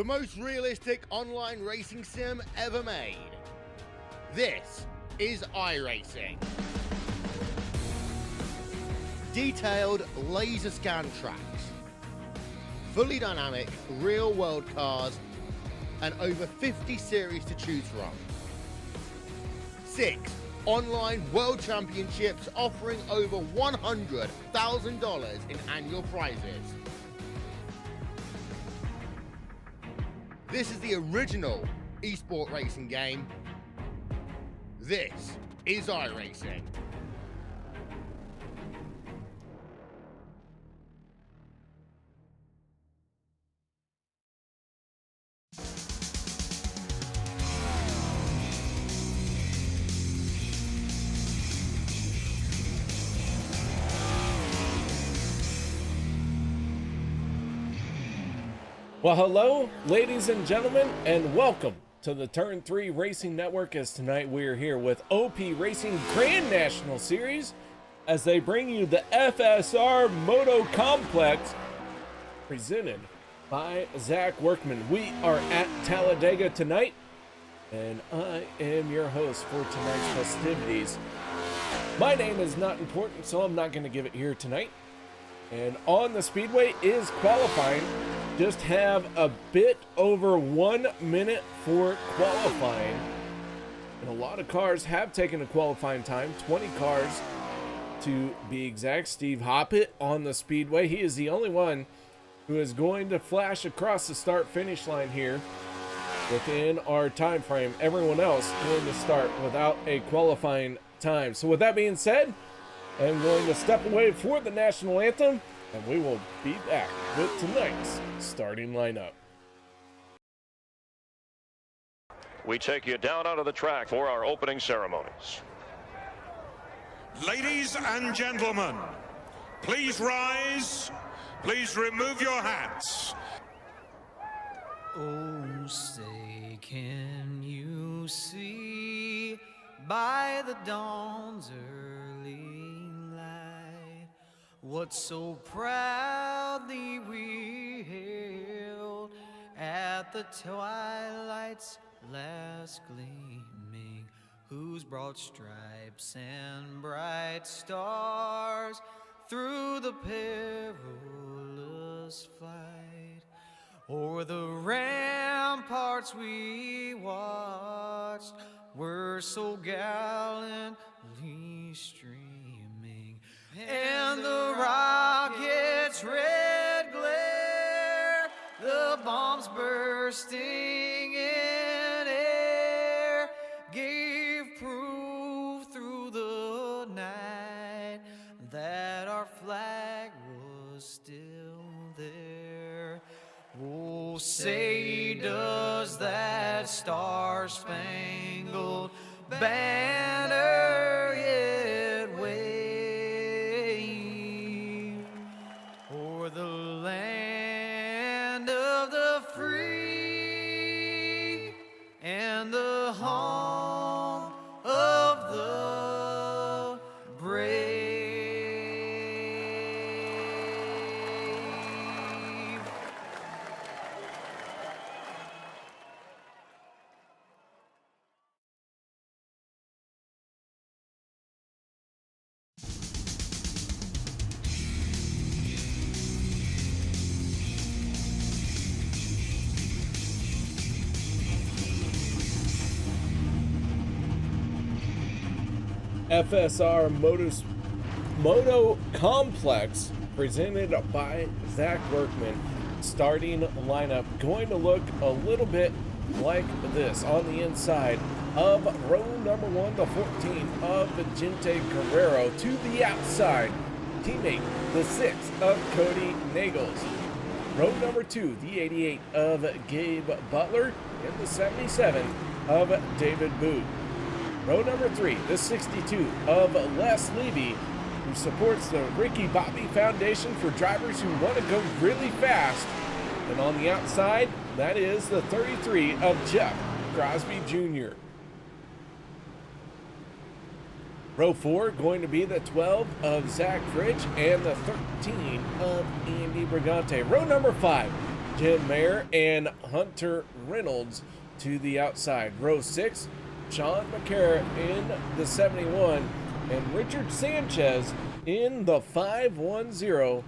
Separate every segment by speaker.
Speaker 1: the most realistic online racing sim ever made. This is iRacing. Detailed laser scan tracks, fully dynamic real-world cars, and over 50 series to choose from. 6 online world championships offering over $100,000 in annual prizes. This is the original esport racing game. This is iRacing.
Speaker 2: Well, hello, ladies and gentlemen, and welcome to the Turn 3 Racing Network, as tonight we're here with OP Racing Grand National Series as they bring you the FSR Motocomplex presented by Zach Workman. We are at Talladega tonight, and I am your host for tonight's festivities. My name is not important, so I'm not going to give it here tonight. And on the speedway is qualifying. Just have a bit over 1 minute for qualifying. And a lot of cars have taken a qualifying time, 20 cars to be exact. Steve Hoppett on the speedway. He is the only one who is going to flash across the start-finish line here within our time frame. Everyone else going to start without a qualifying time. So with that being said, I'm going to step away for the national anthem, and we will be back with tonight's starting lineup.
Speaker 3: We take you down onto the track for our opening ceremonies.
Speaker 4: Ladies and gentlemen, please rise. Please remove your hats.
Speaker 5: Oh, say, can you see by the dawn's early light what so proudly we hailed at the twilight's last gleaming, whose broad stripes and bright stars through the perilous flight o'er the ramparts we watched were so gallantly streaming, and the rocket's red glare, the bombs bursting in air, gave proof through the night that our flag was still there. Oh, say does that star-spangled banner yet wave o'er the land of the free and the home of the brave?
Speaker 2: FSR Motocomplex presented by Zach Workman. Starting lineup going to look a little bit like this on the inside of row number 1, the 14 of Vicente Guerrero. To the outside, teammate the 6 of Cody Nagels. Row number 2, the 88 of Gabe Butler, and the 77 of David Booth. Row number 3, the 62 of Les Levy, who supports the Ricky Bobby Foundation for drivers who want to go really fast. And on the outside, that is the 33 of Jeff Crosby Jr. Row 4 going to be the 12 of Zach Fridge and the 13 of Andy Brigante. Row number 5, Jim Mayer and Hunter Reynolds to the outside. Row 6, Sean McCarra in the 71 and Richard Sanchez in the 510.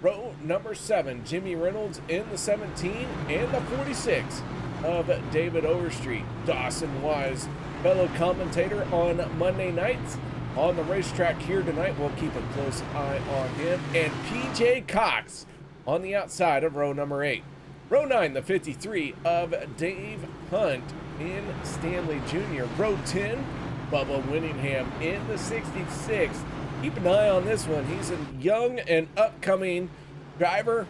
Speaker 2: Row number 7, Jimmy Reynolds in the 17 and the 46 of David Overstreet. Dawson Wise, fellow commentator on Monday nights on the racetrack here tonight. We'll keep a close eye on him. And PJ Cox on the outside of row number 8. Row 9, the 53 of Dave Hunt in Stanley Jr. Row 10, Bubba Winningham in the 66. Keep an eye on this one. He's a young and upcoming driver.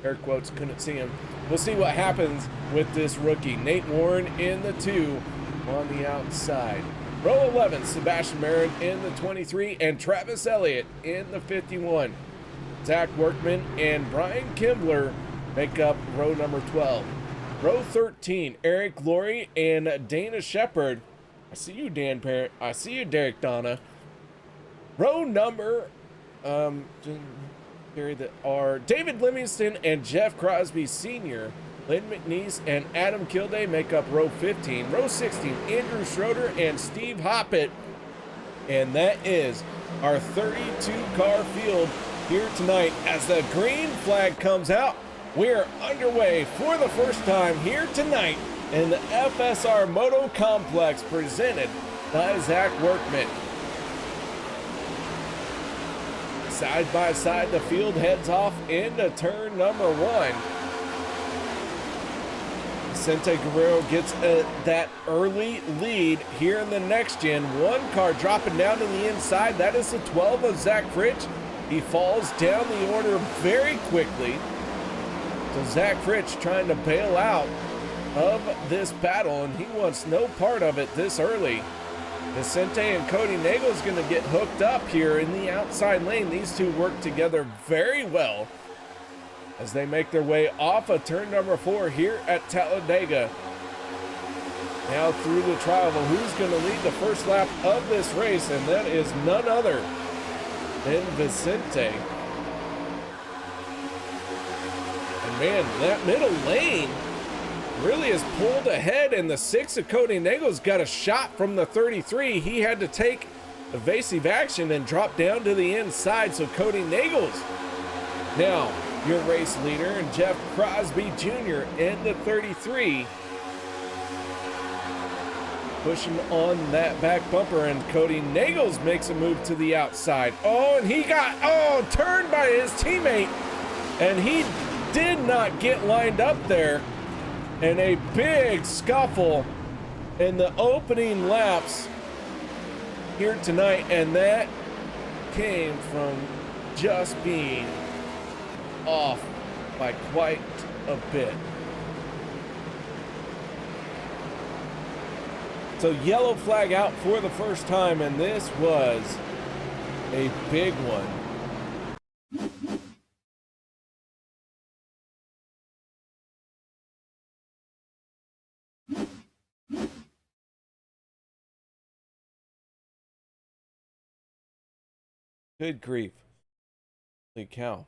Speaker 2: Air quotes, couldn't see him. We'll see what happens with this rookie. Nate Warren in the 2 on the outside. Row 11, Sebastian Marin in the 23 and Travis Elliott in the 51. Zach Workman and Brian Kimbler make up row number 12. Row 13, Eric Laurie and Dana Shepard. I see you, Dan Parent. I see you, Derek Donna. Row number, that are David Livingston and Jeff Crosby Sr. Lynn McNeese and Adam Kilday make up row 15. Row 16, Andrew Schroeder and Steve Hoppett. And that is our 32-car field here tonight. As the green flag comes out, we're underway for the first time here tonight in the FSR Motocomplex presented by Zach Workman. Side by side, the field heads off into turn number 1. Vicente Guerrero gets that early lead here in the next gen. One car dropping down to the inside. That is the 12 of Zach Fritsch. He falls down the order very quickly. So Zach Fritsch trying to bail out of this battle, and he wants no part of it this early. Vicente and Cody Nagel is going to get hooked up here in the outside lane. These two work together very well as they make their way off of turn number 4 here at Talladega. Now through the trial of who's going to lead the first lap of this race, and that is none other than Vicente. And man, that middle lane really is pulled ahead, and the 6 of Cody Nagel's got a shot from the 33. He had to take evasive action and drop down to the inside, so Cody Nagel's now your race leader, and Jeff Crosby Jr. in the 33 pushing on that back bumper, and Cody Nagels makes a move to the outside. Oh, and he got turned by his teammate, and he did not get lined up there. And a big scuffle in the opening laps here tonight, and that came from just being off by quite a bit. So yellow flag out for the first time, and this was a big one. Good grief. Holy cow.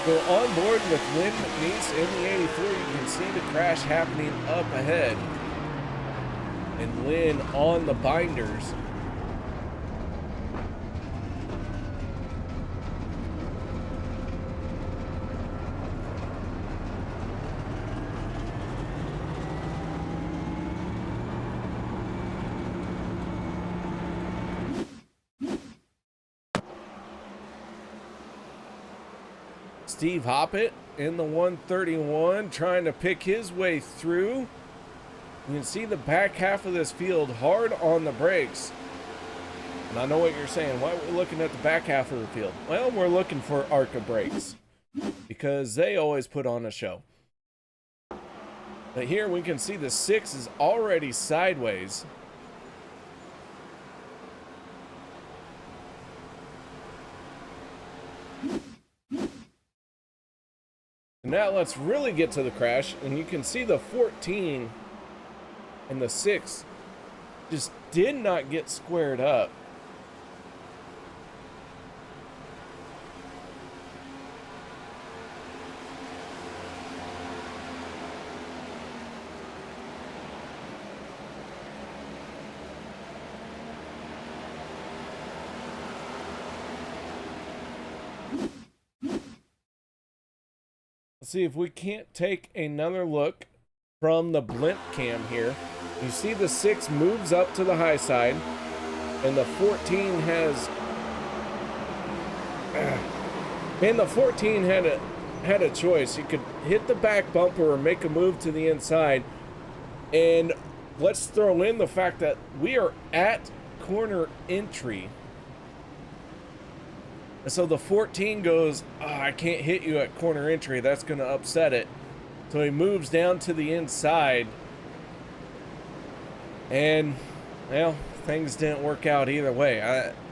Speaker 2: So on board with Lynn McNeese in the 84, you can see the crash happening up ahead. And Lynn on the binders. Steve Hoppett in the 131 trying to pick his way through. You can see the back half of this field hard on the brakes. And I know what you're saying. Why are we looking at the back half of the field? Well, we're looking for ARCA brakes because they always put on a show. But here we can see the 6 is already sideways. Now let's really get to the crash, and you can see the 14 and the 6 just did not get squared up. Let's see if we can't take another look from the blimp cam here. You see the 6 moves up to the high side, and the 14 has... And the 14 had a choice. You could hit the back bumper or make a move to the inside. And let's throw in the fact that we are at corner entry. So the 14 goes, oh, I can't hit you at corner entry. That's going to upset it. So he moves down to the inside. And, well, things didn't work out either way.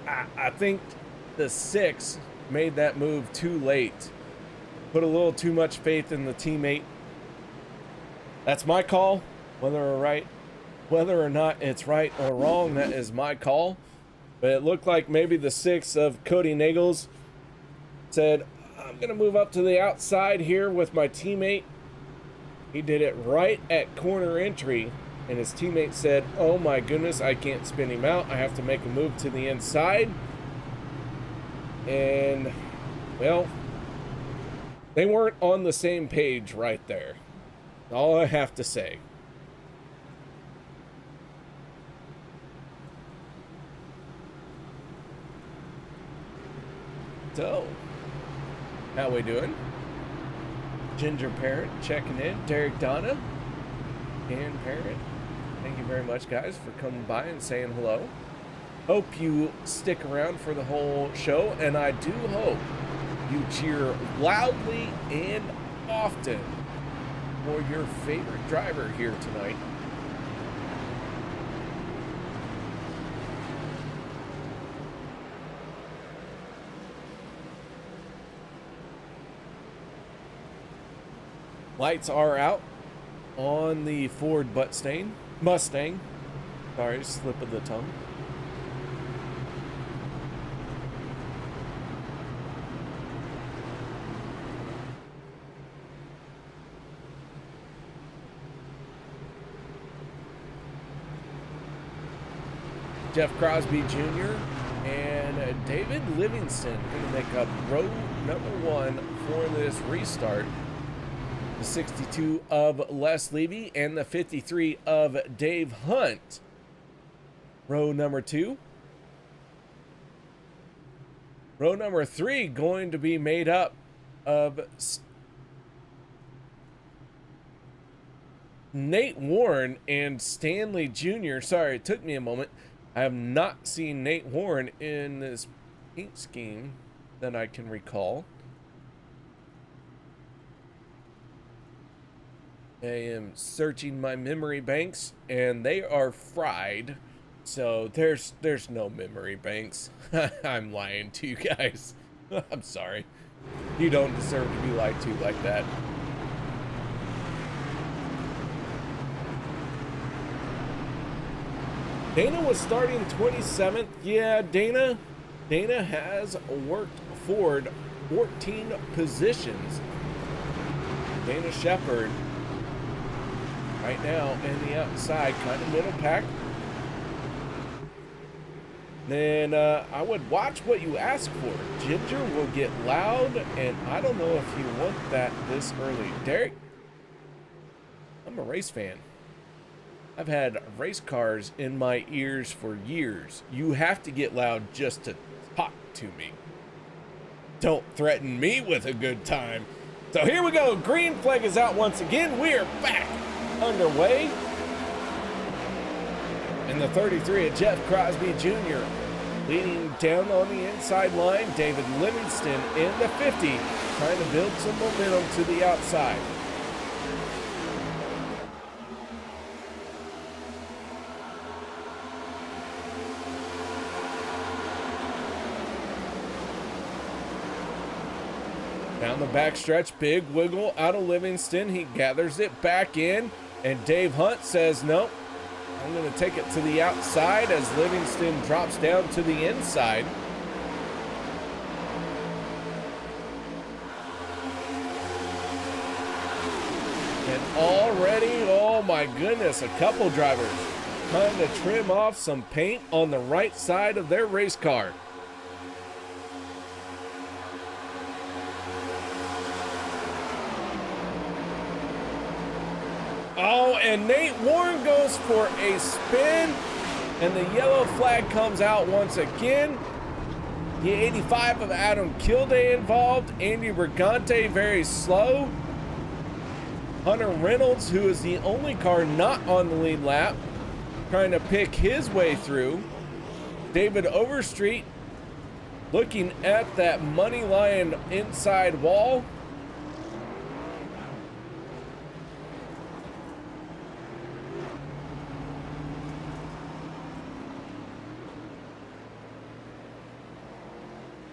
Speaker 2: I think the 6 made that move too late. Put a little too much faith in the teammate. That's my call. Whether or not it's right or wrong, that is my call. But it looked like maybe the 6 of Cody Nagels said, I'm going to move up to the outside here with my teammate. He did it right at corner entry, and his teammate said, oh my goodness, I can't spin him out. I have to make a move to the inside. And, well, they weren't on the same page right there. All I have to say. So, how we doing? Ginger Parent checking in. Derek Donna and Parent. Thank you very much, guys, for coming by and saying hello. Hope you stick around for the whole show, and I do hope you cheer loudly and often for your favorite driver here tonight. Lights are out on the Ford Mustang. Sorry, slip of the tongue. Jeff Crosby Jr. and David Livingston going to make up row number 1 for this restart. The 62 of Les Levy and the 53 of Dave Hunt. Row number 2. Row number 3 going to be made up of Nate Warren and Stanley Jr. Sorry, it took me a moment. I have not seen Nate Warren in this paint scheme that I can recall. I am searching my memory banks, and they are fried. So there's no memory banks. I'm lying to you guys. I'm sorry. You don't deserve to be lied to like that. Dana was starting 27th. Yeah, Dana has worked forward 14 positions. Dana Shepard right now in the outside, kind of middle pack. Then I would watch what you ask for. Ginger will get loud, and I don't know if you want that this early. Derek, I'm a race fan. I've had race cars in my ears for years. You have to get loud just to talk to me. Don't threaten me with a good time. So here we go. Green flag is out once again. We are back underway. And the 33 of Jeff Crosby Jr. leading down on the inside line. David Livingston in the 50, trying to build some momentum to the outside. Down the backstretch, big wiggle out of Livingston. He gathers it back in, and Dave Hunt says, nope, I'm going to take it to the outside as Livingston drops down to the inside. And already, oh my goodness, a couple drivers trying to trim off some paint on the right side of their race car. Oh, and Nate Warren goes for a spin, and the yellow flag comes out once again. The 85 of Adam Kilday involved. Andy Brigante very slow. Hunter Reynolds, who is the only car not on the lead lap, trying to pick his way through. David Overstreet looking at that money line inside wall.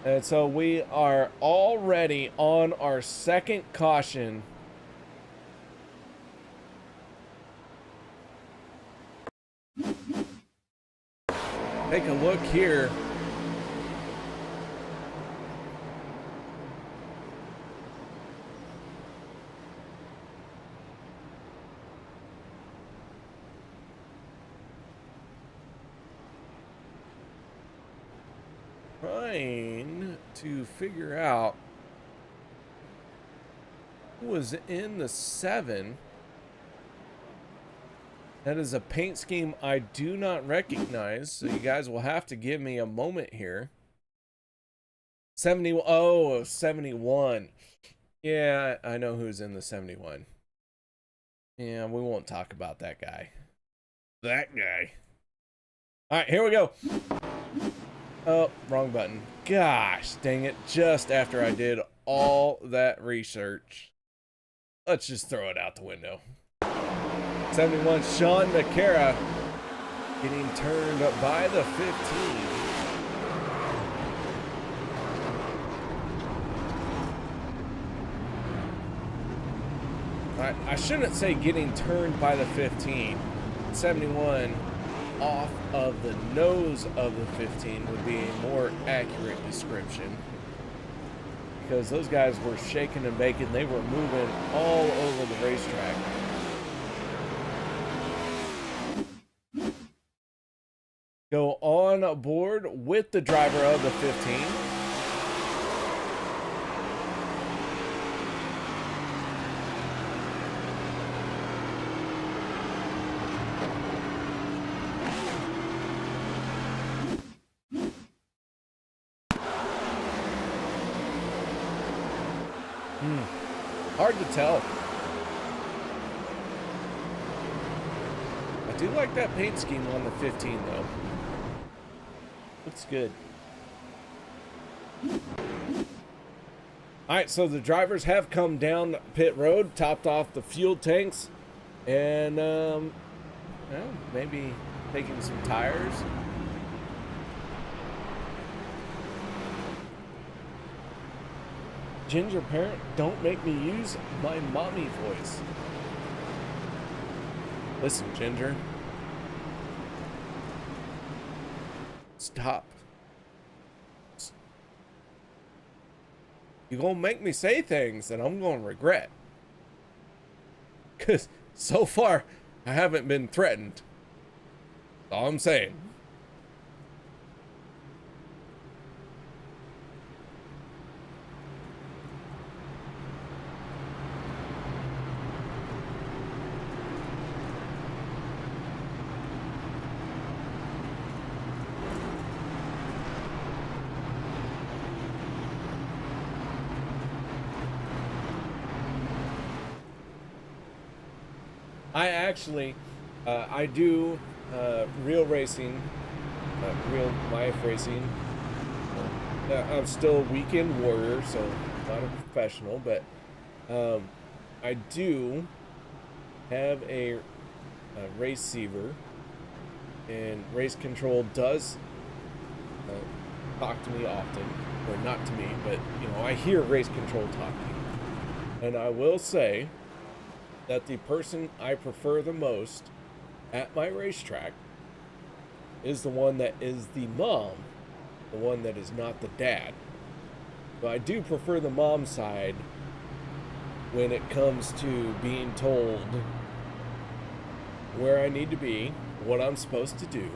Speaker 2: And so we are already on our second caution. Take a look here. Trying to figure out who was in the 7. That is a paint scheme I do not recognize, so you guys will have to give me a moment here. 70, oh, 71. Yeah, I know who's in the 71. Yeah, we won't talk about that guy. That guy. All right, here we go. Oh, wrong button. Gosh, dang it. Just after I did all that research. Let's just throw it out the window. 71, Sean McCara getting turned up by the 15. I shouldn't say getting turned by the 15. 71 off of the nose of the 15 would be a more accurate description, because those guys were shaking and baking. They were moving all over the racetrack. Go on board with the driver of the 15. Hard to tell. I do like that paint scheme on the 15 though. Looks good. Alright, so the drivers have come down pit road, topped off the fuel tanks, and well, maybe taking some tires. Ginger parent, don't make me use my mommy voice. Listen, Ginger. Stop. You're gonna make me say things that I'm gonna regret. Because so far, I haven't been threatened. That's all I'm saying. I do real racing, real life racing. I'm still a weekend warrior, so not a professional, but I do have a receiver, and race control does talk to me often, or not to me, but you know, I hear race control talking, and I will say that the person I prefer the most at my racetrack is the one that is the mom, the one that is not the dad. But I do prefer the mom side when it comes to being told where I need to be, what I'm supposed to do.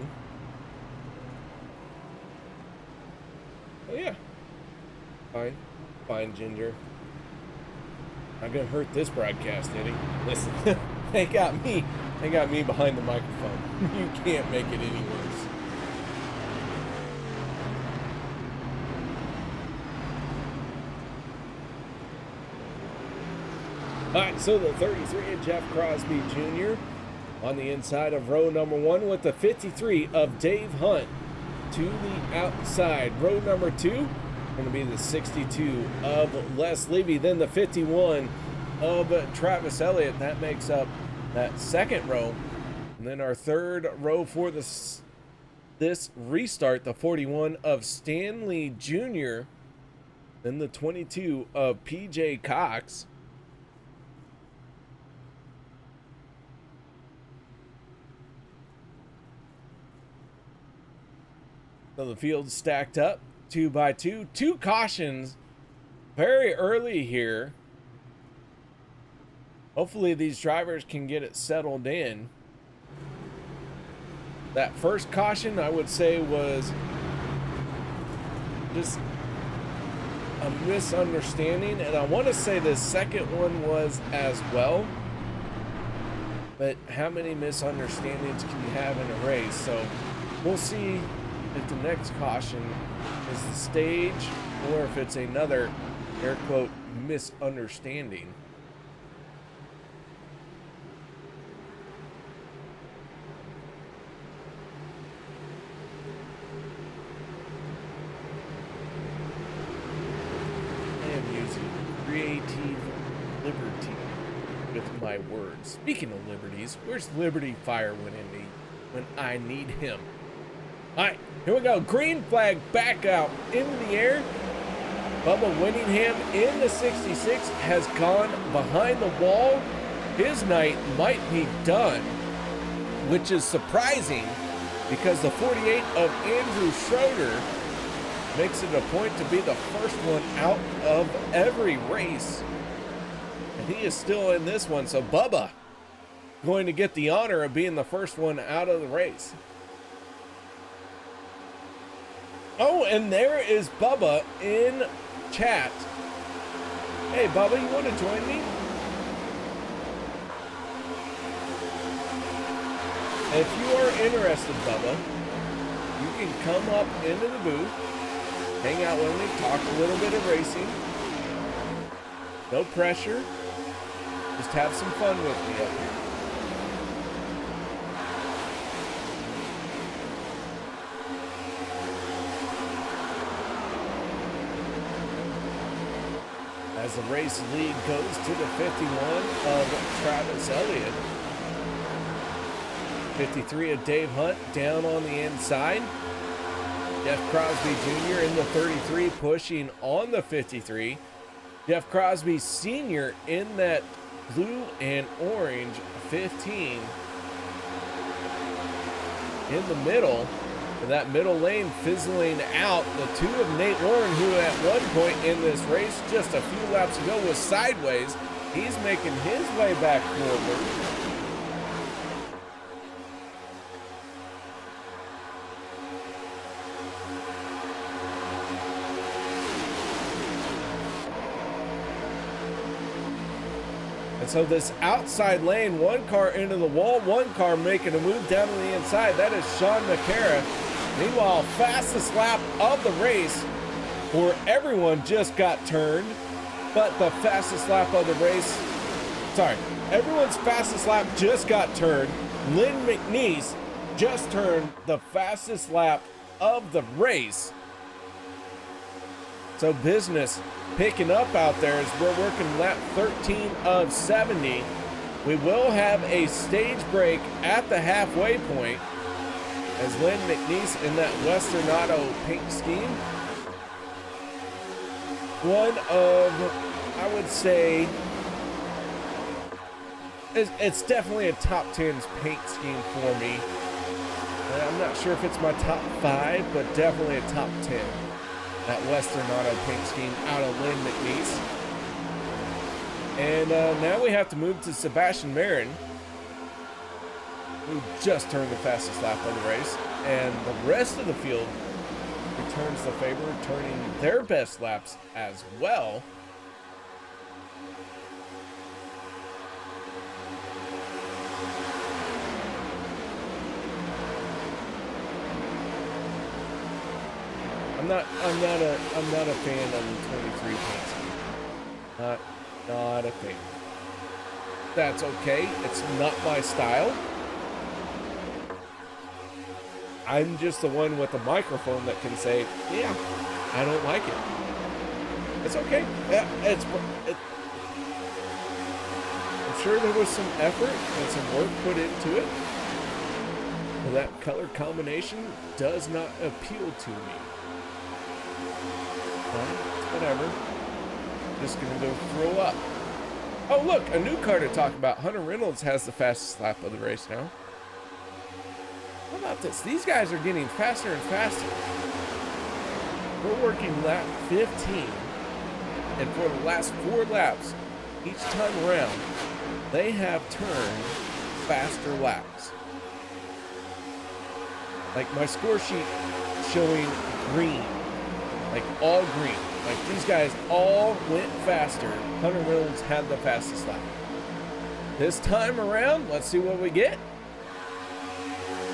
Speaker 2: Oh yeah, fine, Ginger. Not gonna hurt this broadcast, Eddie. Listen, They got me behind the microphone. You can't make it any worse. All right, so the 33 of Jeff Crosby Jr. on the inside of row number 1 with the 53 of Dave Hunt to the outside. Row number 2 going to be the 62 of Les Levy, then the 51 of Travis Elliott. That makes up that second row. And then our third row for this restart, the 41 of Stanley Jr., then the 22 of PJ Cox. So the field stacked up 2 by 2. 2 cautions very early here. Hopefully these drivers can get it settled in. That first caution, I would say, was just a misunderstanding. And I want to say the second one was as well. But how many misunderstandings can you have in a race? So we'll see if the next caution is the stage or if it's another air quote misunderstanding. I am using creative liberty with my words. Speaking of liberties, where's Liberty Firewind when I need him? All right, here we go. Green flag back out into the air. Bubba Winningham in the 66 has gone behind the wall. His night might be done, which is surprising because the 48 of Andrew Schroeder makes it a point to be the first one out of every race. And he is still in this one, so Bubba going to get the honor of being the first one out of the race. Oh, and there is Bubba in chat. Hey, Bubba, you want to join me? If you are interested, Bubba, you can come up into the booth, hang out with me, talk a little bit of racing. No pressure. Just have some fun with me up here. As the race lead goes to the 51 of Travis Elliott. 53 of Dave Hunt down on the inside. Jeff Crosby Jr. in the 33 pushing on the 53. Jeff Crosby Sr. in that blue and orange 15. In the middle. And that middle lane fizzling out. The 2 of Nate Warren, who at one point in this race just a few laps ago was sideways. He's making his way back forward. And so this outside lane, one car into the wall, one car making a move down to the inside. That is Sean McCara. Meanwhile, fastest lap of the race, where everyone just got turned, but the fastest lap of the race, everyone's fastest lap just got turned. Lynn McNeese just turned the fastest lap of the race. So business picking up out there as we're working lap 13 of 70. We will have a stage break at the halfway point as Lynn McNeese in that Western Auto pink scheme. One of, I would say, it's definitely a top 10 paint scheme for me. And I'm not sure if it's my top 5, but definitely a top 10. That Western Auto paint scheme out of Lynn McNeese. And now we have to move to Sebastian Marin, who just turned the fastest lap of the race. And the rest of the field returns the favor, turning their best laps as well. I'm not a fan of the 23 paint scheme. Not a fan. That's okay. It's not my style. I'm just the one with a microphone that can say, yeah, I don't like it. It's okay. Yeah, I'm sure there was some effort and some work put into it. But that color combination does not appeal to me. Whatever. Just gonna go throw up. Oh look, a new car to talk about. Hunter Reynolds has the fastest lap of the race now. How about this? These guys are getting faster and faster. We're working lap 15. And for the last 4 laps, each time around, they have turned faster laps. Like my score sheet showing green. Like all green. Like these guys all went faster. Hunter Reynolds had the fastest lap. This time around, let's see what we get.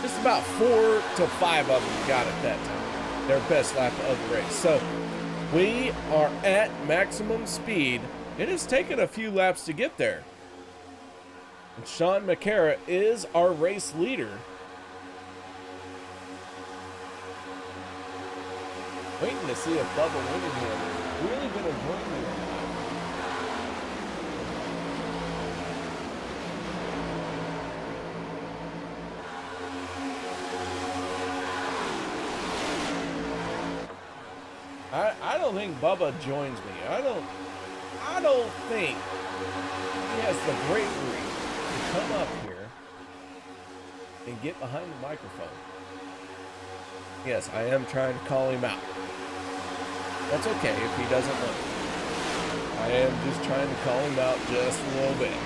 Speaker 2: Just about 4 to 5 of them got it that time. Their best lap of the race. So we are at maximum speed. It has taken a few laps to get there. And Sean McCara is our race leader. Waiting to see if Bubba Winningham really going to join me. I don't think Bubba joins me. I don't think he has the bravery to come up here and get behind the microphone. Yes, I am trying to call him out. That's okay if he doesn't look. I am just trying to call him out just a little bit.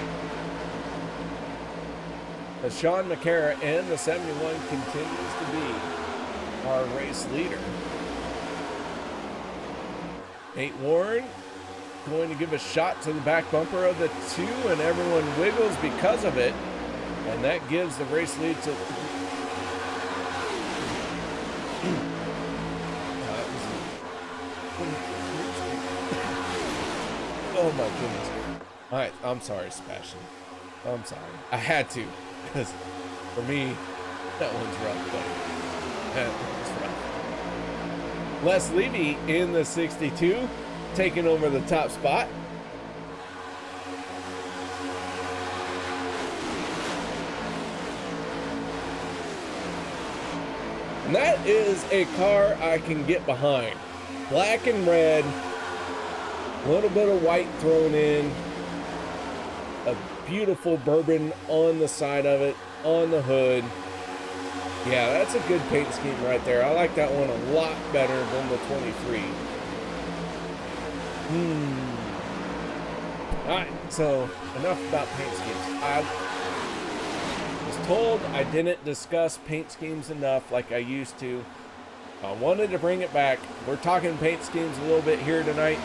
Speaker 2: As Sean McCara in the 71 continues to be our race leader. Nate Warren going to give a shot to the back bumper of the 2, and everyone wiggles because of it. And that gives the race lead to... Oh my goodness. All right, I'm sorry, Sebastian. I'm sorry. I had to, because for me, that one's rough, but that one's rough. Les Levy in the 62, taking over the top spot. And that is a car I can get behind. Black and red, a little bit of white thrown in, a beautiful bourbon on the side of it, on the hood. Yeah, that's a good paint scheme right there. I like that one a lot better than the 23. All right, so enough about paint schemes. I was told I didn't discuss paint schemes enough like I used to. I wanted to bring it back. We're talking paint schemes a little bit here tonight.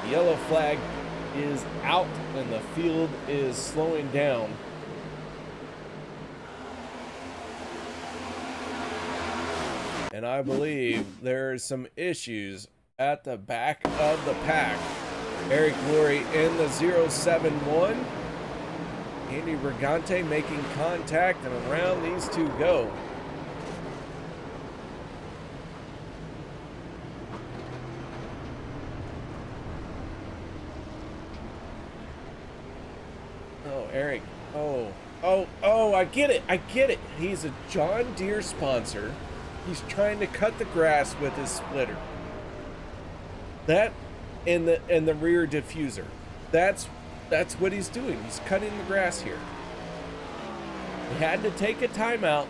Speaker 2: The yellow flag is out and the field is slowing down. And I believe there's some issues at the back of the pack. Eric Lurie in the 071. Andy Brigante making contact, and around these two go. Oh, Eric. Oh, I get it. He's a John Deere sponsor. He's trying to cut the grass with his splitter. That and the rear diffuser. That's what he's doing. He's cutting the grass here. He had to take a timeout,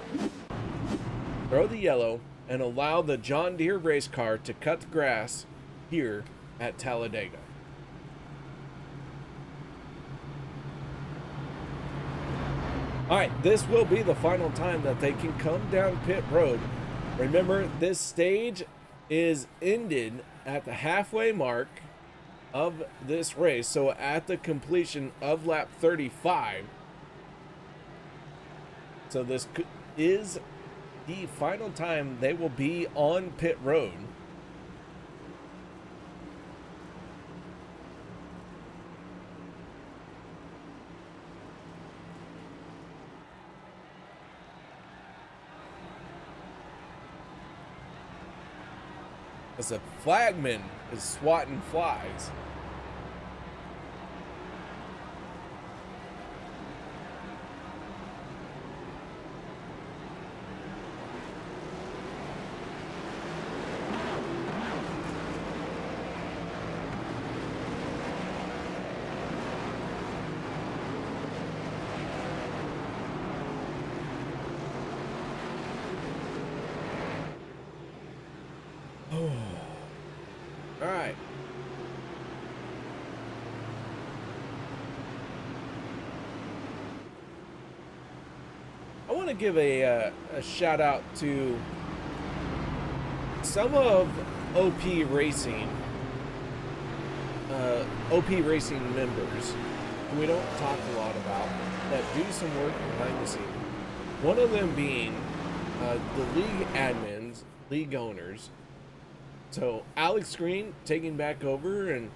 Speaker 2: throw the yellow, and allow the John Deere race car to cut the grass here at Talladega. All right, this will be the final time that they can come down pit road. Remember, this stage is ended at the halfway mark of this race. So at the completion of lap 35. So this is the final time they will be on pit road. As a flagman is swatting flies. All right. I want to give a shout out to some of OP Racing members who we don't talk a lot about that do some work behind the scenes. One of them being the league admins, league owners. So Alex Green taking back over, and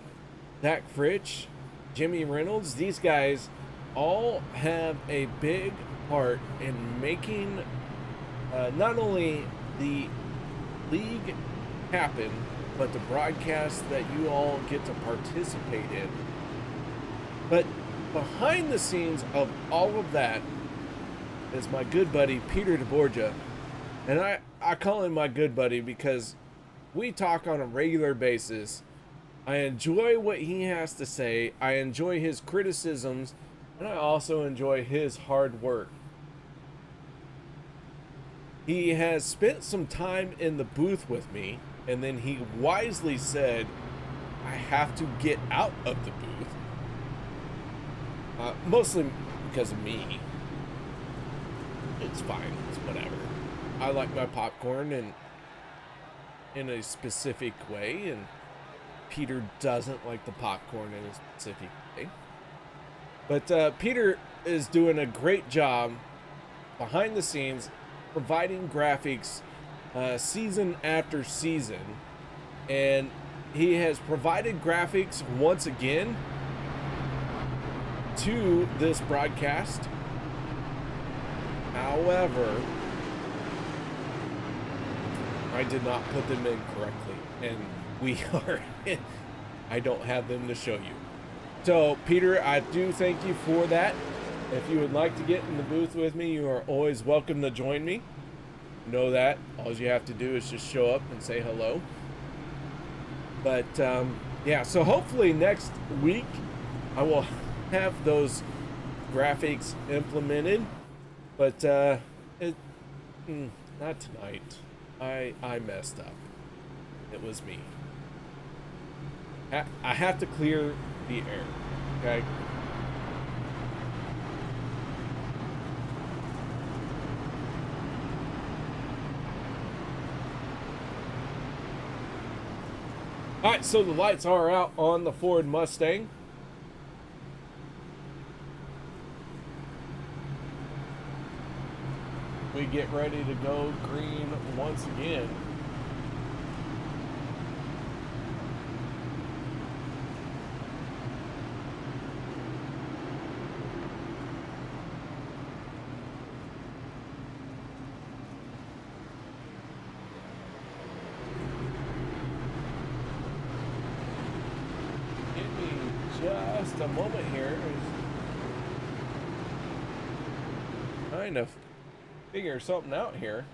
Speaker 2: Zach Fritsch, Jimmy Reynolds, these guys all have a big part in making not only the league happen, but the broadcast that you all get to participate in. But behind the scenes of all of that is my good buddy Peter DeBorgia. And I call him my good buddy because we talk on a regular basis. I enjoy what he has to say. I enjoy his criticisms, and I also enjoy his hard work. He has spent some time in the booth with me, and then he wisely said, I have to get out of the booth. Mostly because of me. It's fine. It's whatever. I like my popcorn and in a specific way, and Peter doesn't like the popcorn in a specific way. But Peter is doing a great job behind the scenes, providing graphics season after season, and he has provided graphics once again to this broadcast. However, I did not put them in correctly, and I don't have them to show you. So, Peter, I do thank you for that. If you would like to get in the booth with me, you are always welcome to join me. Know that. All you have to do is just show up and say hello. But, yeah, so hopefully next week I will have those graphics implemented. But, not tonight. I messed up. It was me. I have to clear the air, okay? All right, so the lights are out on the Ford Mustang. We get ready to go green once again. Give me just a moment here. Kind of figure something out here.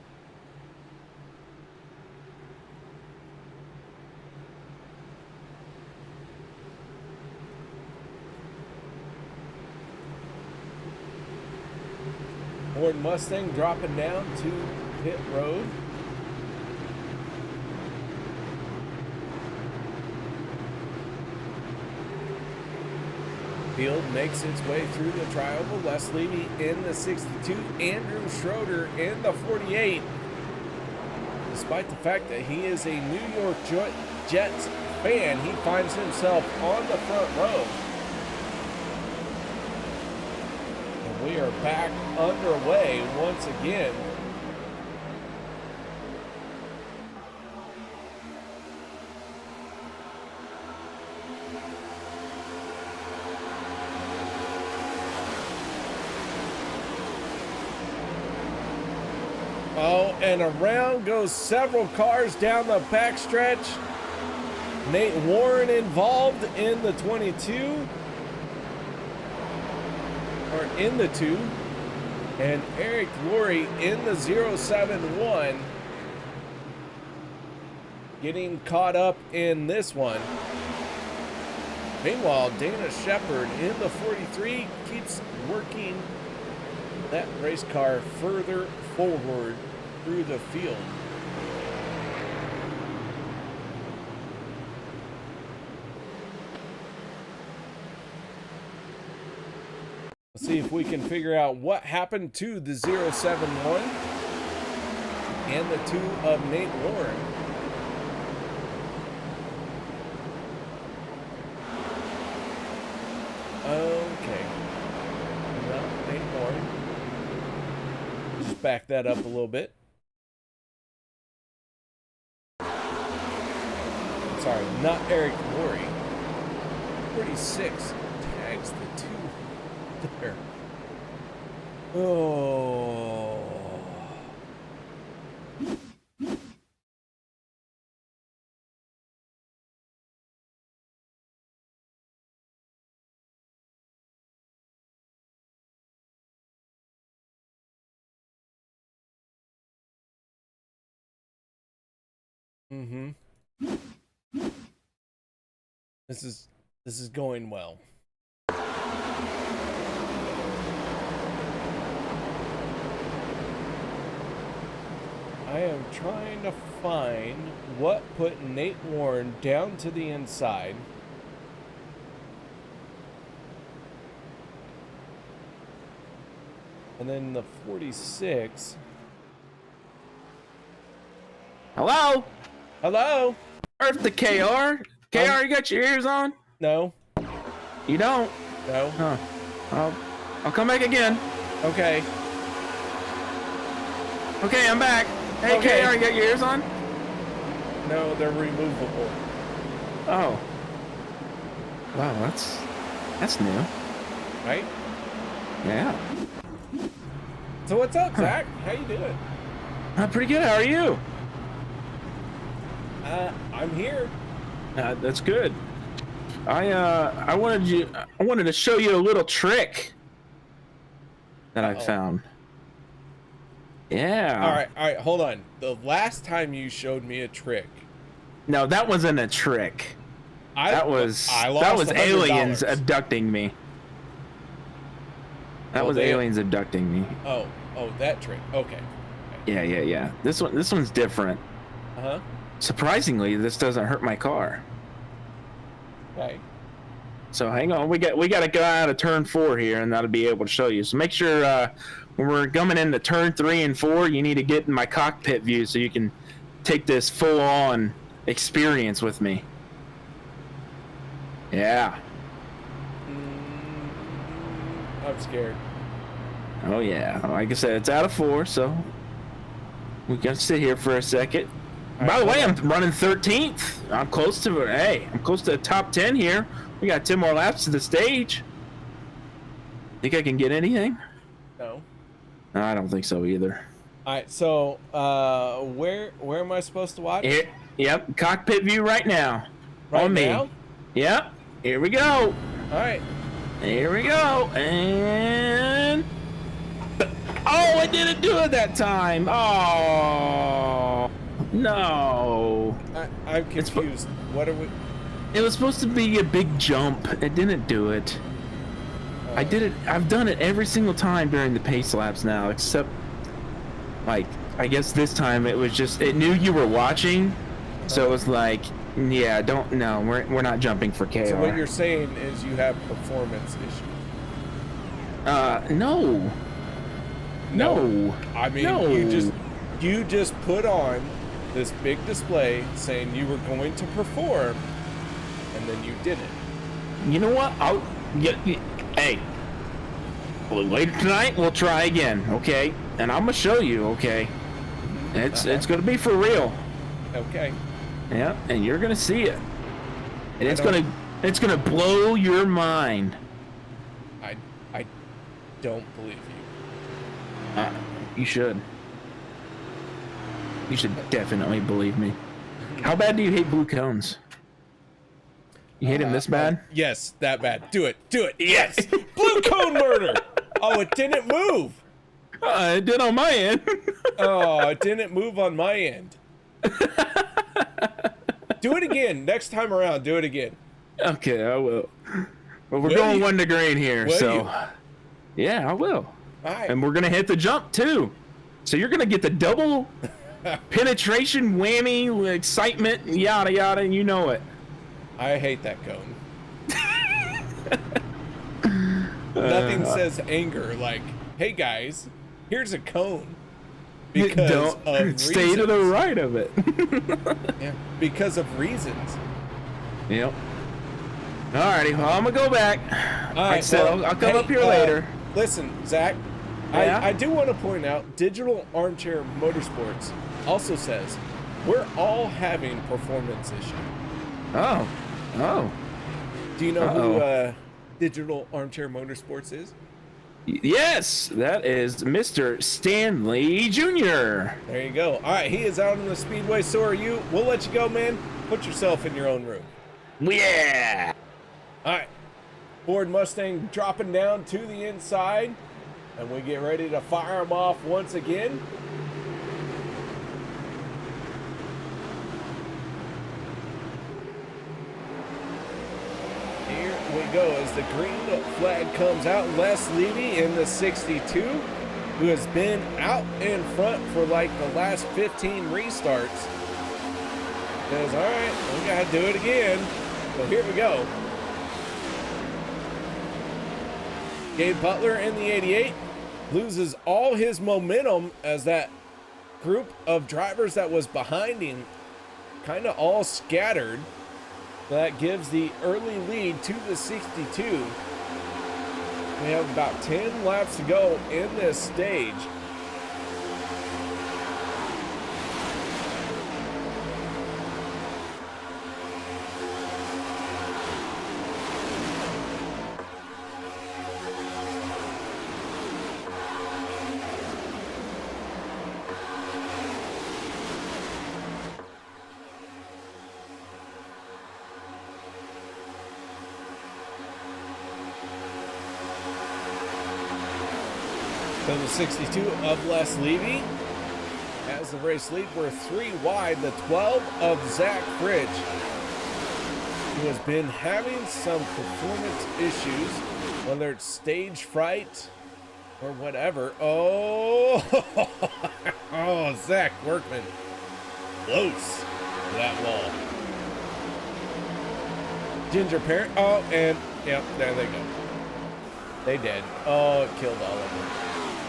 Speaker 2: Ford Mustang dropping down to pit road. Field makes its way through the trioval. Les Levy in the 62. Andrew Schroeder in the 48. Despite the fact that he is a New York Jets fan, he finds himself on the front row. And we are back underway once again. and around goes several cars down the backstretch. Nate Warren involved in the 22, or in the 2, and Eric Lurie in the 071, getting caught up in this one. Meanwhile, Dana Shepard in the 43 keeps working that race car further forward through the field. Let's see if we can figure out what happened to the 071 and the 2 of Nate Warren. Okay. No, Nate Warren. Just back that up a little bit. Sorry, not Eric Lurie. 46 tags the 2 there. Oh. Mm-hmm. This is going well. I am trying to find what put Nate Warren down to the inside. And then the 46.
Speaker 6: Hello?
Speaker 2: Hello?
Speaker 6: Earth to KR? KR, you got your ears on?
Speaker 2: No.
Speaker 6: You don't?
Speaker 2: No.
Speaker 6: Huh. I'll come back again.
Speaker 2: Okay.
Speaker 6: Okay, I'm back. Hey,
Speaker 2: Okay.
Speaker 6: KR, you got your ears on?
Speaker 2: No, they're removable.
Speaker 6: Oh. Wow, that's new.
Speaker 2: Right?
Speaker 6: Yeah.
Speaker 2: So what's up, Zach? How you doing?
Speaker 6: I'm pretty good. How are you?
Speaker 2: I'm here.
Speaker 6: That's good. I wanted to show you a little trick that I found. Yeah.
Speaker 2: All right, hold on. The last time you showed me a trick.
Speaker 6: No, that wasn't a trick. That was
Speaker 2: $100.
Speaker 6: aliens abducting me. That was aliens abducting me.
Speaker 2: Oh, that trick. Okay.
Speaker 6: Yeah. This one's different.
Speaker 2: Uh-huh.
Speaker 6: Surprisingly, this doesn't hurt my car.
Speaker 2: Okay.
Speaker 6: So hang on, we got to go out of turn 4 here, and that'll be able to show you. So make sure when we're coming into turn 3 and 4, you need to get in my cockpit view so you can take this full-on experience with me. Yeah.
Speaker 2: I'm scared.
Speaker 6: Oh yeah. Like I said, it's out of 4, so we can sit here for a second. By the way, I'm running 13th. I'm close to the top 10 here. We got 10 more laps to the stage. Think I can get anything?
Speaker 2: No.
Speaker 6: No, I don't think so either.
Speaker 2: All right, so where am I supposed to watch?
Speaker 6: Yep, cockpit view right now.
Speaker 2: Right
Speaker 6: on me.
Speaker 2: now?
Speaker 6: Yep. Here we go.
Speaker 2: All right.
Speaker 6: Here we go. And oh, I didn't do it that time. Oh no.
Speaker 2: I'm confused. What are we?
Speaker 6: It was supposed to be a big jump. It didn't do it. I did it. I've done it every single time during the pace laps now, except like I guess this time it was just it knew you were watching, so it was like, yeah, we're not jumping for KR.
Speaker 2: So what you're saying is you have performance issues.
Speaker 6: No.
Speaker 2: I mean,
Speaker 6: no.
Speaker 2: you just put on this big display saying you were going to perform, and then you didn't.
Speaker 6: You know what? Hey, later tonight we'll try again, okay? And I'm gonna show you, okay? It's gonna be for real.
Speaker 2: Okay.
Speaker 6: Yeah, and you're gonna see it, and it's gonna blow your mind.
Speaker 2: I don't believe you.
Speaker 6: You should. You should definitely believe me. How bad do you hate blue cones? You hate him this bad?
Speaker 2: Yes, that bad. Do it. Do it. Yes. Blue cone murder. Oh, it didn't move.
Speaker 6: It did on my end.
Speaker 2: Oh, it didn't move on my end. Do it again. Next time around, do it again.
Speaker 6: Okay, I will. Well, we're
Speaker 2: Will
Speaker 6: going
Speaker 2: you?
Speaker 6: 1 to green here,
Speaker 2: Will
Speaker 6: so
Speaker 2: you?
Speaker 6: yeah, I will.
Speaker 2: All right.
Speaker 6: And we're gonna hit the jump too. So you're gonna get the double penetration whammy, excitement, yada yada, and you know it.
Speaker 2: I hate that cone. Nothing says anger like, hey guys, here's a cone. Because
Speaker 6: Don't
Speaker 2: of
Speaker 6: stay to the
Speaker 2: reasons.
Speaker 6: right of it.
Speaker 2: Yeah, because of reasons.
Speaker 6: Yep. Alrighty, well, I'm gonna go back.
Speaker 2: All
Speaker 6: Like I
Speaker 2: right,
Speaker 6: said,
Speaker 2: well,
Speaker 6: I'll come
Speaker 2: hey,
Speaker 6: up here later.
Speaker 2: Listen, Zach,
Speaker 6: Yeah?
Speaker 2: I do want to point out Digital Armchair Motorsports also says we're all having performance issues.
Speaker 6: Oh.
Speaker 2: Do you know
Speaker 6: Uh-oh.
Speaker 2: who Digital Armchair Motorsports is?
Speaker 6: Yes, that is Mr. Stanley Jr.
Speaker 2: There you go. All right, he is out on the speedway, so are you. We'll let you go, man. Put yourself in your own room.
Speaker 6: Yeah.
Speaker 2: All right, Ford Mustang dropping down to the inside, and we get ready to fire them off once again. Here we go as the green flag comes out. Les Levy in the 62, who has been out in front for like the last 15 restarts. Says, all right, we gotta do it again. So here we go. Gabe Butler in the 88 loses all his momentum as that group of drivers that was behind him kind of all scattered. That gives the early lead to the 62. We have about 10 laps to go in this stage. So the 62 of Les Levy has the race lead. We're 3 wide. The 12 of Zach Fridge, who has been having some performance issues, whether it's stage fright or whatever. Oh, oh, Zach Workman, close to that wall. Ginger Parent. Oh, and yep, there they go. They dead. Oh, it killed all of them.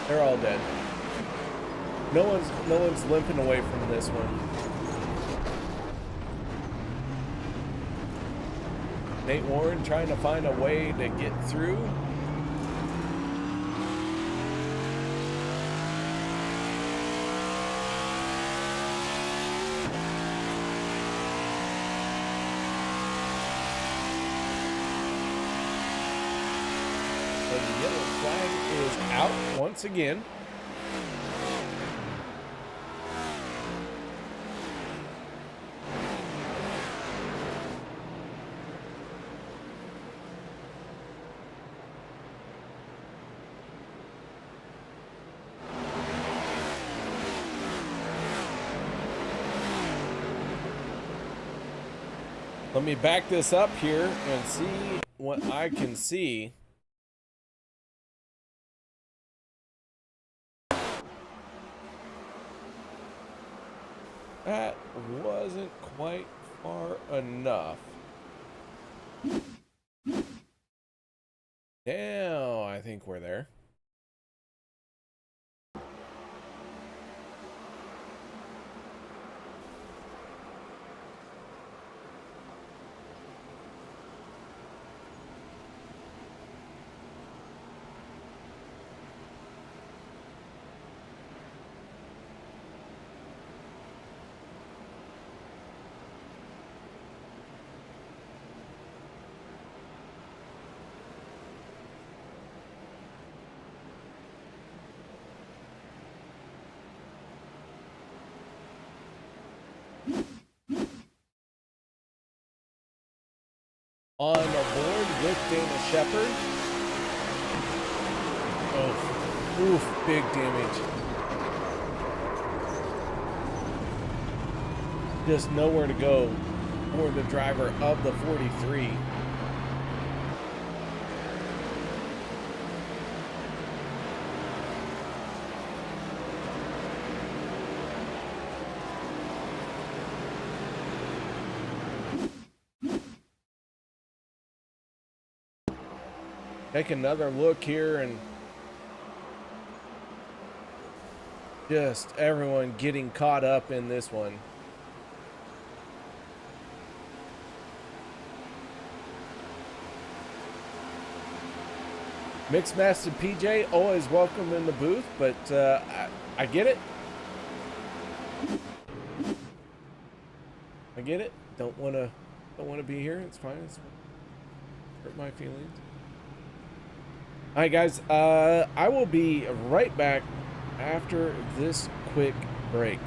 Speaker 2: They're all dead. No one's limping away from this one. Nate Warren trying to find a way to get through. So the yellow flag is out once again. Let me back this up here and see what I can see. That wasn't quite far enough. Now I think we're there. on the board with Dana Shepard. Oh, oof, big damage. Just nowhere to go for the driver of the 43. Take another look here, and just everyone getting caught up in this one. Mixmaster PJ, always welcome in the booth, but I get it. I get it. Don't want to be here. It's fine. It's hurt my feelings. All right, guys. I will be right back after this quick break.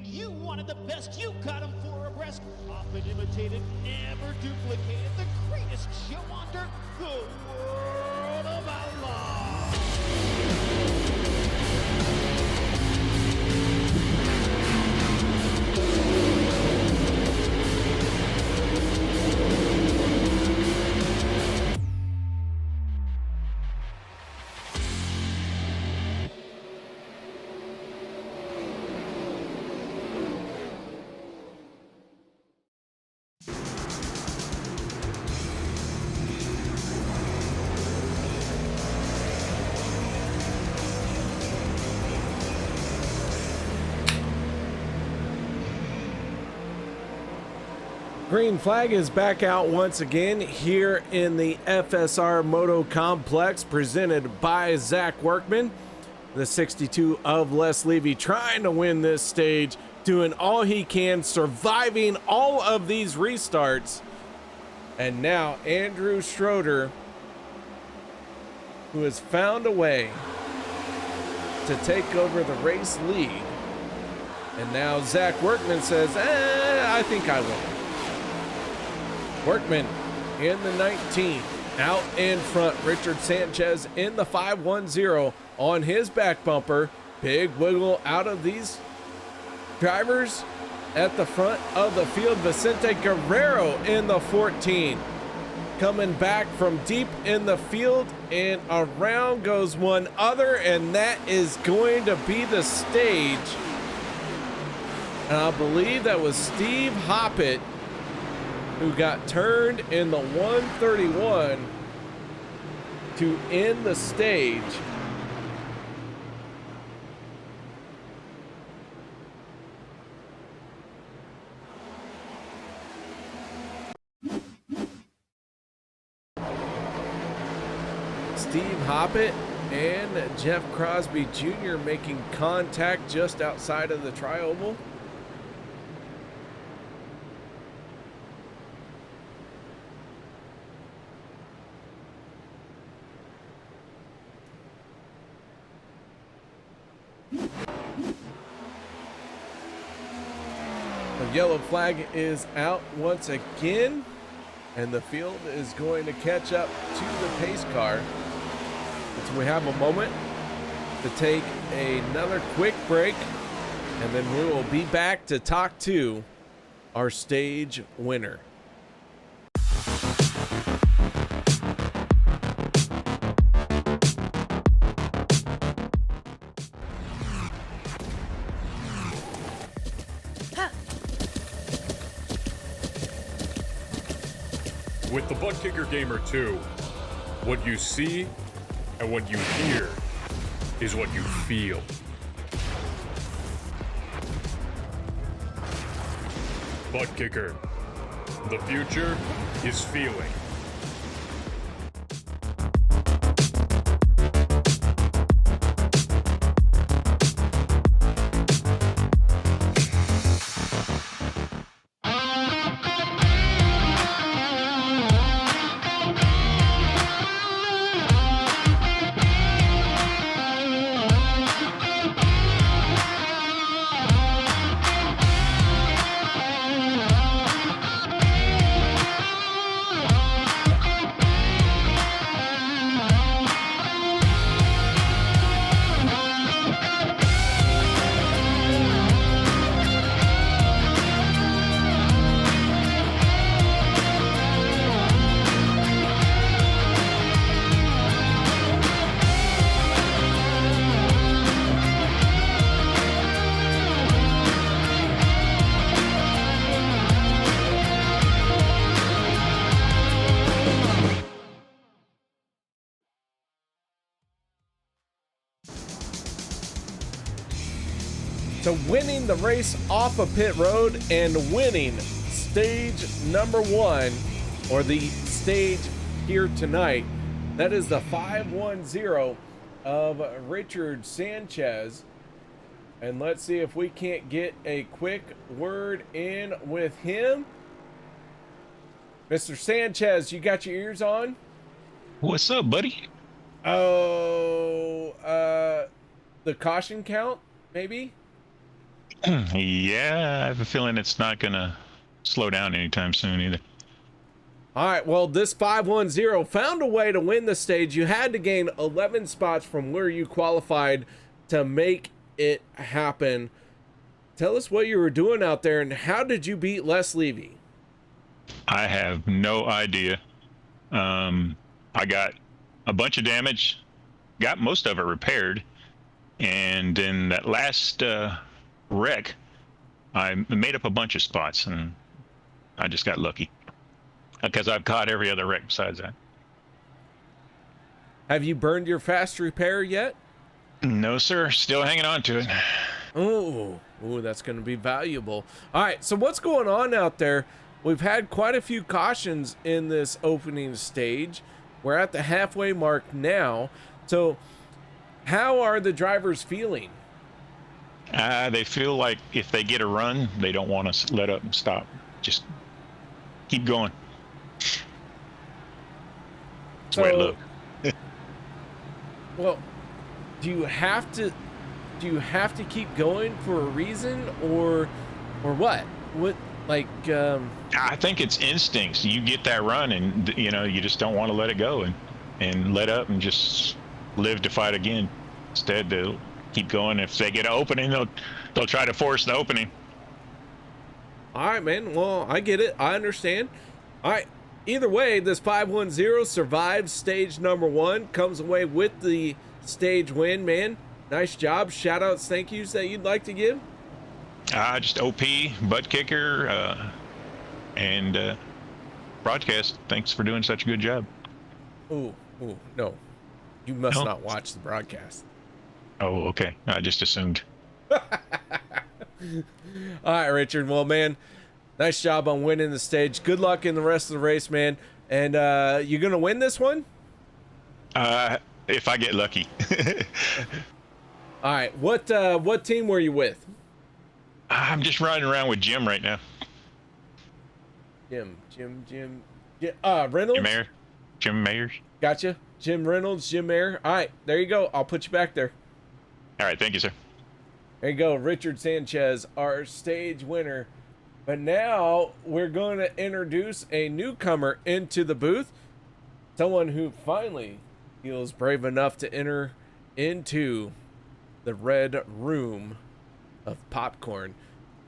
Speaker 7: You wanted the best, you got him 4 abreast. Often imitated, never duplicated. The greatest show on dirt, the World of Outlaws.
Speaker 2: Green flag is back out once again here in the FSR Motocomplex, presented by Zach Workman. The 62 of Les Levy trying to win this stage, doing all he can, surviving all of these restarts. And now Andrew Schroeder, who has found a way to take over the race lead And now Zach Workman says, I think I will. Workman in the 19, out in front. Richard Sanchez in the 510 on his back bumper. Big wiggle out of these drivers at the front of the field. Vicente Guerrero in the 14, coming back from deep in the field, and around goes one other, and that is going to be the stage. And I believe that was Steve Hoppett who got turned in the 131 to end the stage. Steve Hoppett and Jeff Crosby Jr. making contact just outside of the tri-oval. The yellow flag is out once again, and the field is going to catch up to the pace car. So we have a moment to take another quick break, and then we will be back to talk to our stage winner.
Speaker 8: With the Butt Kicker Gamer 2, what you see and what you hear is what you feel. Butt Kicker. The future is feeling. So winning the race off of pit road and winning stage number 1, or the stage here tonight, that is the 510 of Richard Sanchez. And let's see if we can't get a quick word in with him. Mr. Sanchez, you got your ears on?
Speaker 9: What's up, buddy?
Speaker 2: Oh, the caution count, maybe?
Speaker 9: Yeah, I have a feeling it's not gonna slow down anytime soon either.
Speaker 2: All right, well, this 510 found a way to win the stage. You had to gain 11 spots from where you qualified to make it happen. Tell us what you were doing out there, and how did you beat Les Levy?
Speaker 9: I have no idea. I got a bunch of damage, got most of it repaired, and in that last wreck, I made up a bunch of spots, and I just got lucky because I've caught every other wreck besides that.
Speaker 2: Have you burned your fast repair yet?
Speaker 9: No, sir. Still hanging on to it.
Speaker 2: Oh, that's going to be valuable. All right, so what's going on out there? We've had quite a few cautions in this opening stage. We're at the halfway mark now. So how are the drivers feeling?
Speaker 9: They feel like if they get a run, they don't want to let up and stop. Just keep going. That's the way it looks.
Speaker 2: Well, do
Speaker 8: do you have to keep going for a reason, or what? What, like?
Speaker 9: I think it's instincts. You get that run, and you know you just don't want to let it go and let up and just live to fight again. Instead, they'll keep going. If they get an opening, they'll try to force the opening.
Speaker 8: All right, man. Well, I get it. I understand. All right. Either way, this 510 survives stage number 1, comes away with the stage win, man. Nice job. Shout outs, thank yous that you'd like to give?
Speaker 9: Just OP, butt kicker, and broadcast. Thanks for doing such a good job.
Speaker 8: Ooh, no. You must not watch the broadcast.
Speaker 9: Oh, okay. I just assumed.
Speaker 8: All right, Richard. Well, man, nice job on winning the stage. Good luck in the rest of the race, man. And you gonna win this one?
Speaker 9: If I get lucky.
Speaker 8: All right. What team were you with?
Speaker 9: I'm just riding around with Jim right now.
Speaker 8: Jim. Reynolds?
Speaker 9: Jim Mayers.
Speaker 8: Gotcha. Jim Reynolds, Jim Mayer. All right, there you go. I'll put you back there.
Speaker 9: All right, thank you, sir.
Speaker 8: There you go, Richard Sanchez, our stage winner. But now we're going to introduce a newcomer into the booth. Someone who finally feels brave enough to enter into the red room of popcorn.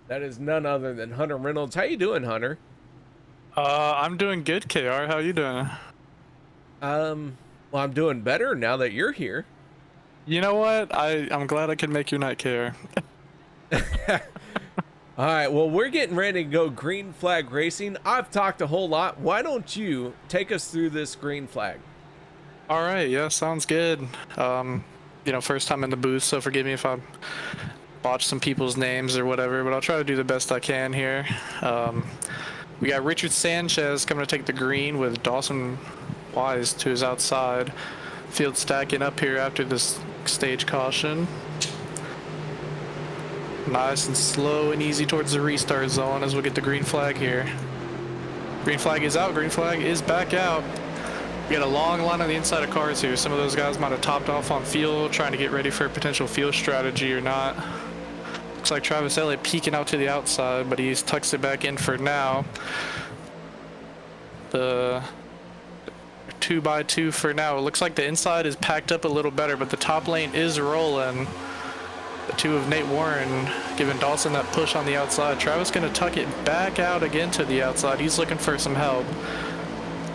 Speaker 8: That is none other than Hunter Reynolds. How you doing, Hunter?
Speaker 10: I'm doing good, KR. How you doing?
Speaker 8: Well, I'm doing better now that you're here.
Speaker 10: You know what? I'm glad I could make your night, KR.
Speaker 8: All right, well, we're getting ready to go green flag racing. I've talked a whole lot. Why don't you take us through this green flag?
Speaker 10: All right, yeah, sounds good. You know, first time in the booth, so forgive me if I botch some people's names or whatever, but I'll try to do the best I can here. We got Richard Sanchez coming to take the green with Dawson Wise to his outside. Field stacking up here after this stage caution. Nice and slow and easy towards the restart zone as we get the green flag here. Green flag is out, green flag is back out. We got a long line on the inside of cars here. Some of those guys might have topped off on fuel, trying to get ready for a potential fuel strategy or not. Looks like Travis Elliott peeking out to the outside, but he's tucks it back in for now. The 2x2 for now. It looks like the inside is packed up a little better, but the top lane is rolling. The two of Nate Warren giving Dawson that push on the outside. Travis gonna tuck it back out again to the outside. He's looking for some help.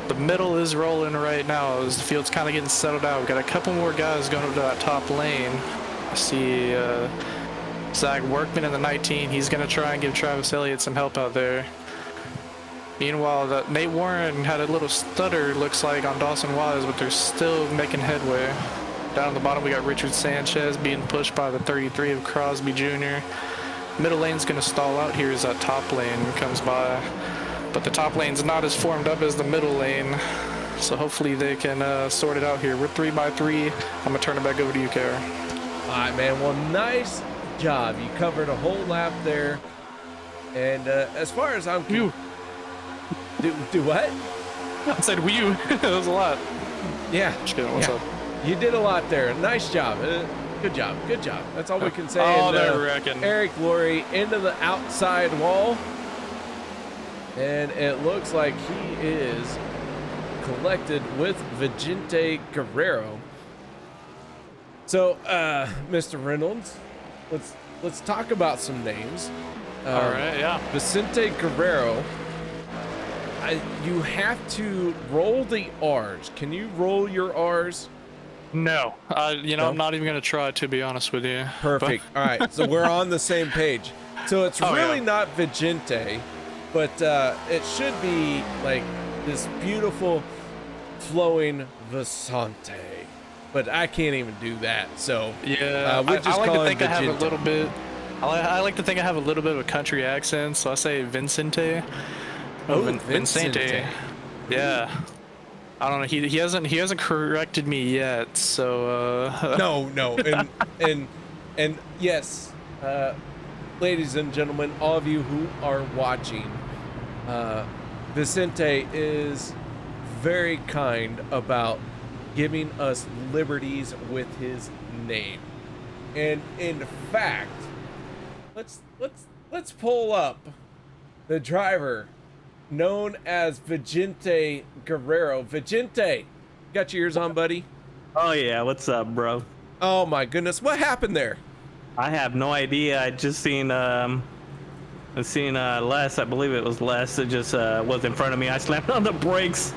Speaker 10: The middle is rolling right now as the field's kind of getting settled out. We've got a couple more guys going over to that top lane. I see Zach Workman in the 19. He's gonna try and give Travis Elliott some help out there. Meanwhile, Nate Warren had a little stutter, looks like, on Dawson Wise, but they're still making headway. Down at the bottom, we got Richard Sanchez being pushed by the 33 of Crosby Jr. Middle lane's going to stall out here as that top lane comes by. But the top lane's not as formed up as the middle lane, so hopefully they can sort it out here. We're 3x3. I'm going to turn it back over to you, Kara.
Speaker 8: All right, man. Well, nice job. You covered a whole lap there. And as far as I'm... Do what?
Speaker 10: I said whew. That was a lot.
Speaker 8: Yeah.
Speaker 10: Just kidding. What's up?
Speaker 8: You did a lot there. Nice job. Good job. Good job. That's all we can say.
Speaker 10: Oh,
Speaker 8: and,
Speaker 10: they're wrecking.
Speaker 8: Eric Laurie into the outside wall. And it looks like he is collected with Vicente Guerrero. So, Mr. Reynolds, let's talk about some names.
Speaker 10: All right, yeah.
Speaker 8: Vicente Guerrero. You have to roll the R's. Can you roll your R's?
Speaker 10: No.
Speaker 8: No?
Speaker 10: I'm not even going to try, to be honest with you.
Speaker 8: Perfect. All right. So we're on the same page. So it's really not Vicente, but it should be like this beautiful flowing Vicente. But I can't even do that. So
Speaker 10: yeah,
Speaker 8: we just
Speaker 10: I like
Speaker 8: call
Speaker 10: to think
Speaker 8: him
Speaker 10: I have
Speaker 8: Vicente.
Speaker 10: a little bit. I like to think I have a little bit of a country accent, so I say Vincente.
Speaker 8: Oh,
Speaker 10: Vincente. Yeah. I don't know. He hasn't corrected me yet. So.
Speaker 8: No. And yes, ladies and gentlemen, all of you who are watching, Vicente is very kind about giving us liberties with his name. And in fact, let's pull up the driver known as Vicente Guerrero. Vicente, got your ears on, buddy?
Speaker 11: Oh yeah, what's up, bro?
Speaker 8: Oh my goodness, what happened there?
Speaker 11: I have no idea. I just seen Les. I believe it was Les that just was in front of me. I slammed on the brakes.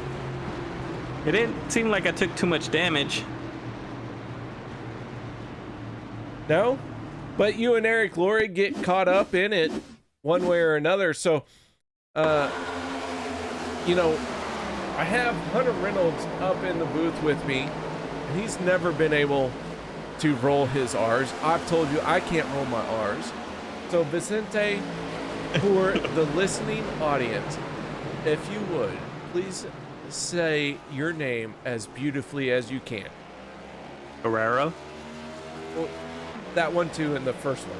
Speaker 11: It didn't seem like I took too much damage.
Speaker 8: No, but you and Eric Laurie get caught up in it one way or another. So, you know, I have Hunter Reynolds up in the booth with me, and he's never been able to roll his R's. I've told you I can't roll my R's. So Vicente, for the listening audience, if you would, please say your name as beautifully as you can.
Speaker 11: Guerrero?
Speaker 8: Well, that one too, and the first one.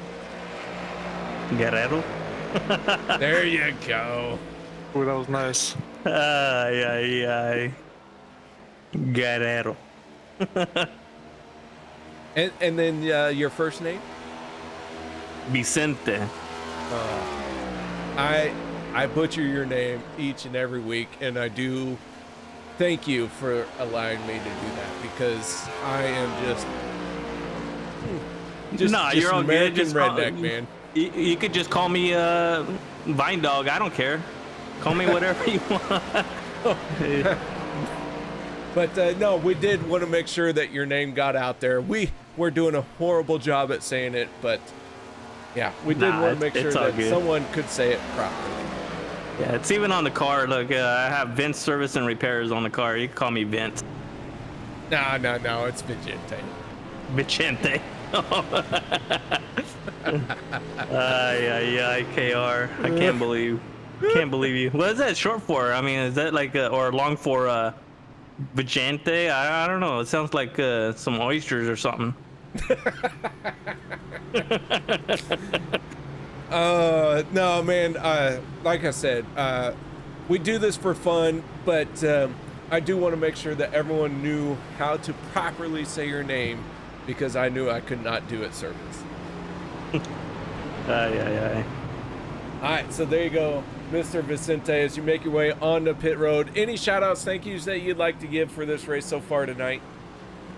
Speaker 11: Guerrero?
Speaker 8: There you go.
Speaker 10: Oh, that was nice.
Speaker 11: Ay. Guerrero.
Speaker 8: And then your first name?
Speaker 11: Vicente.
Speaker 8: I butcher your name each and every week, and I do thank you for allowing me to do that, because I am just
Speaker 11: you're all
Speaker 8: American
Speaker 11: good. Just
Speaker 8: redneck, man.
Speaker 11: You could just call me Vine Dog. I don't care. Call me whatever you want.
Speaker 8: But no, we did want to make sure that your name got out there. We're doing a horrible job at saying it, but yeah, we did want to make sure that someone could say it properly.
Speaker 11: Yeah, it's even on the car. Look, I have Vince Service and Repairs on the car. You can call me Vince.
Speaker 8: No, it's Vicente.
Speaker 11: Vicente. KR. I can't believe you. What is that short for? I mean, is that like or long for Vicente? I don't know. It sounds like some oysters or something.
Speaker 8: No, man. Like I said, we do this for fun, but I do want to make sure that everyone knew how to properly say your name, because I knew I could not do it service.
Speaker 11: All
Speaker 8: right, so there you go, Mr. Vicente, as you make your way on the pit road. Any shout outs, thank yous that you'd like to give for this race so far tonight?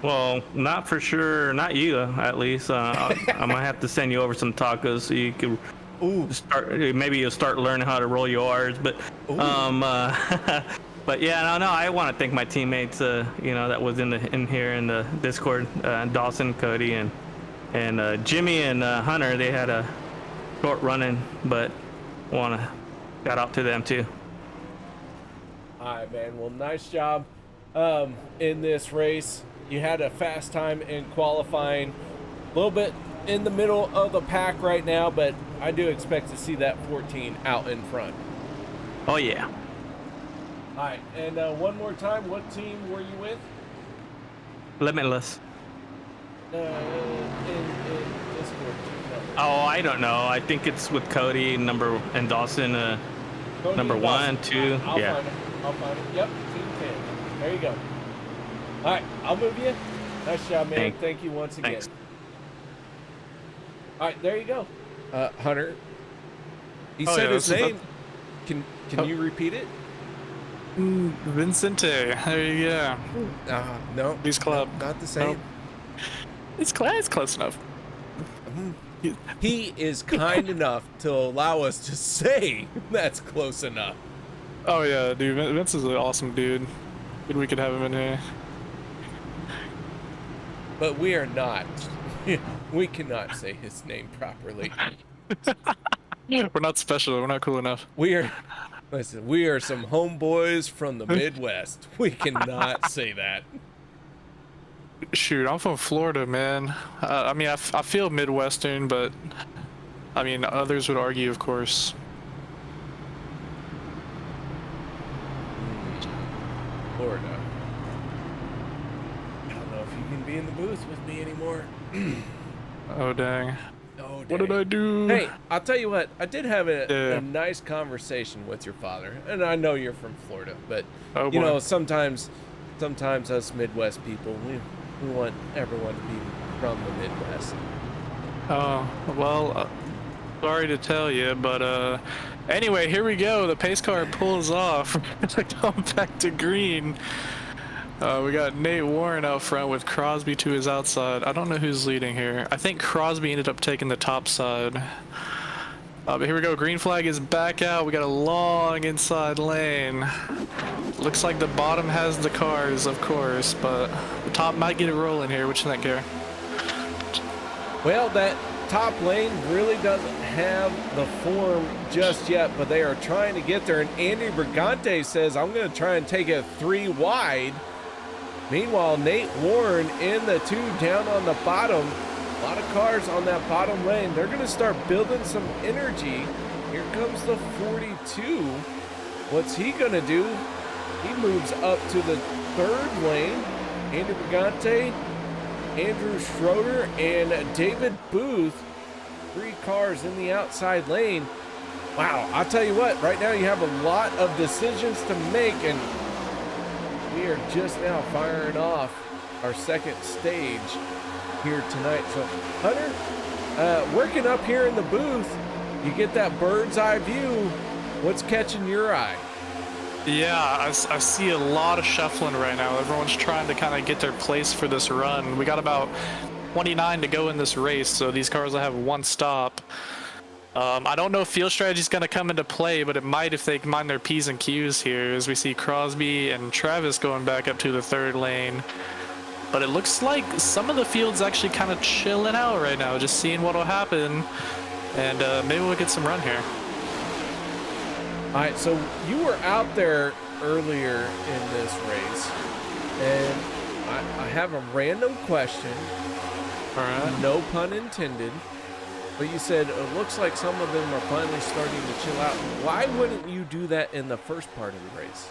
Speaker 11: Well, not for sure, not you at least. I might have to send you over some tacos so you can start. Maybe you'll start learning how to roll your R's. But but yeah, no, I want to thank my teammates. That was in here in the Discord. Dawson, Cody, and Jimmy and Hunter. They had a short running, but want to shout out to them too.
Speaker 8: All right, man. Well, nice job in this race. You had a fast time in qualifying, a little bit in the middle of the pack right now, but I do expect to see that 14 out in front.
Speaker 11: Oh yeah.
Speaker 8: All right, and one more time, what team were you with?
Speaker 11: Limitless.
Speaker 8: In Discord.
Speaker 11: Oh, I don't know. I think it's with Cody and Dawson.
Speaker 8: Cody
Speaker 11: number
Speaker 8: and
Speaker 11: 1, 2.
Speaker 8: I'll
Speaker 11: Yeah.
Speaker 8: I'll find it. Yep, Team 10. There you go. All right, I'll move you. Nice job, man. Thank you once again.
Speaker 11: Thanks.
Speaker 8: All right, there you go. Hunter. He said his name. Can you repeat it?
Speaker 10: Vincente. There you go.
Speaker 8: No.
Speaker 10: He's club.
Speaker 8: Not the same.
Speaker 10: No. It's close enough.
Speaker 8: He is kind enough to allow us to say that's close enough.
Speaker 10: Oh yeah, dude. Vince is an awesome dude. Good we could have him in here.
Speaker 8: But we are not. We cannot say his name properly.
Speaker 10: We're not special. We're not cool enough.
Speaker 8: We are some homeboys from the Midwest. We cannot say that.
Speaker 10: Shoot, I'm from Florida, man. I mean, I feel Midwestern, but I mean, others would argue, of course.
Speaker 8: Florida. I don't know if you can be in the booth with me anymore.
Speaker 10: Oh, dang.
Speaker 8: Oh, dang.
Speaker 10: What did I do?
Speaker 8: Hey, I'll tell you what. I did have a nice conversation with your father, and I know you're from Florida, but you know, sometimes us Midwest people, we want everyone to be from the Midwest.
Speaker 10: Oh, well, sorry to tell you, but anyway, here we go. The pace car pulls off. It's like going back to green. We got Nate Warren out front with Crosby to his outside. I don't know who's leading here. I think Crosby ended up taking the top side. But here we go. Green flag is back out. We got a long inside lane. Looks like the bottom has the cars, of course, but the top might get it rolling here. What you think, Gary?
Speaker 8: Well, that top lane really doesn't have the form just yet, but they are trying to get there. And Andy Brigante says, I'm going to try and take it 3 wide. Meanwhile, Nate Warren in the 2 down on the bottom. A lot of cars on that bottom lane. They're going to start building some energy. Here comes the 42. What's he going to do? He moves up to the 3rd lane. Andy Brigante, Andrew Schroeder, and David Booth. 3 cars in the outside lane. Wow, I'll tell you what, right now you have a lot of decisions to make, and we are just now firing off our 2nd stage here tonight. So, Hunter, working up here in the booth, you get that bird's eye view. What's catching your eye?
Speaker 10: Yeah, I see a lot of shuffling right now. Everyone's trying to kind of get their place for this run. We got about 29 to go in this race, so these cars will have 1 stop. I don't know if field strategy is going to come into play, but it might if they mind their P's and Q's here, as we see Crosby and Travis going back up to the 3rd lane. But it looks like some of the field's actually kind of chilling out right now, just seeing what will happen, and maybe we'll get some run here.
Speaker 8: All right, so you were out there earlier in this race, and I have a random question.
Speaker 10: All right.
Speaker 8: No pun intended. But you said it looks like some of them are finally starting to chill out. Why wouldn't you do that in the first part of the race?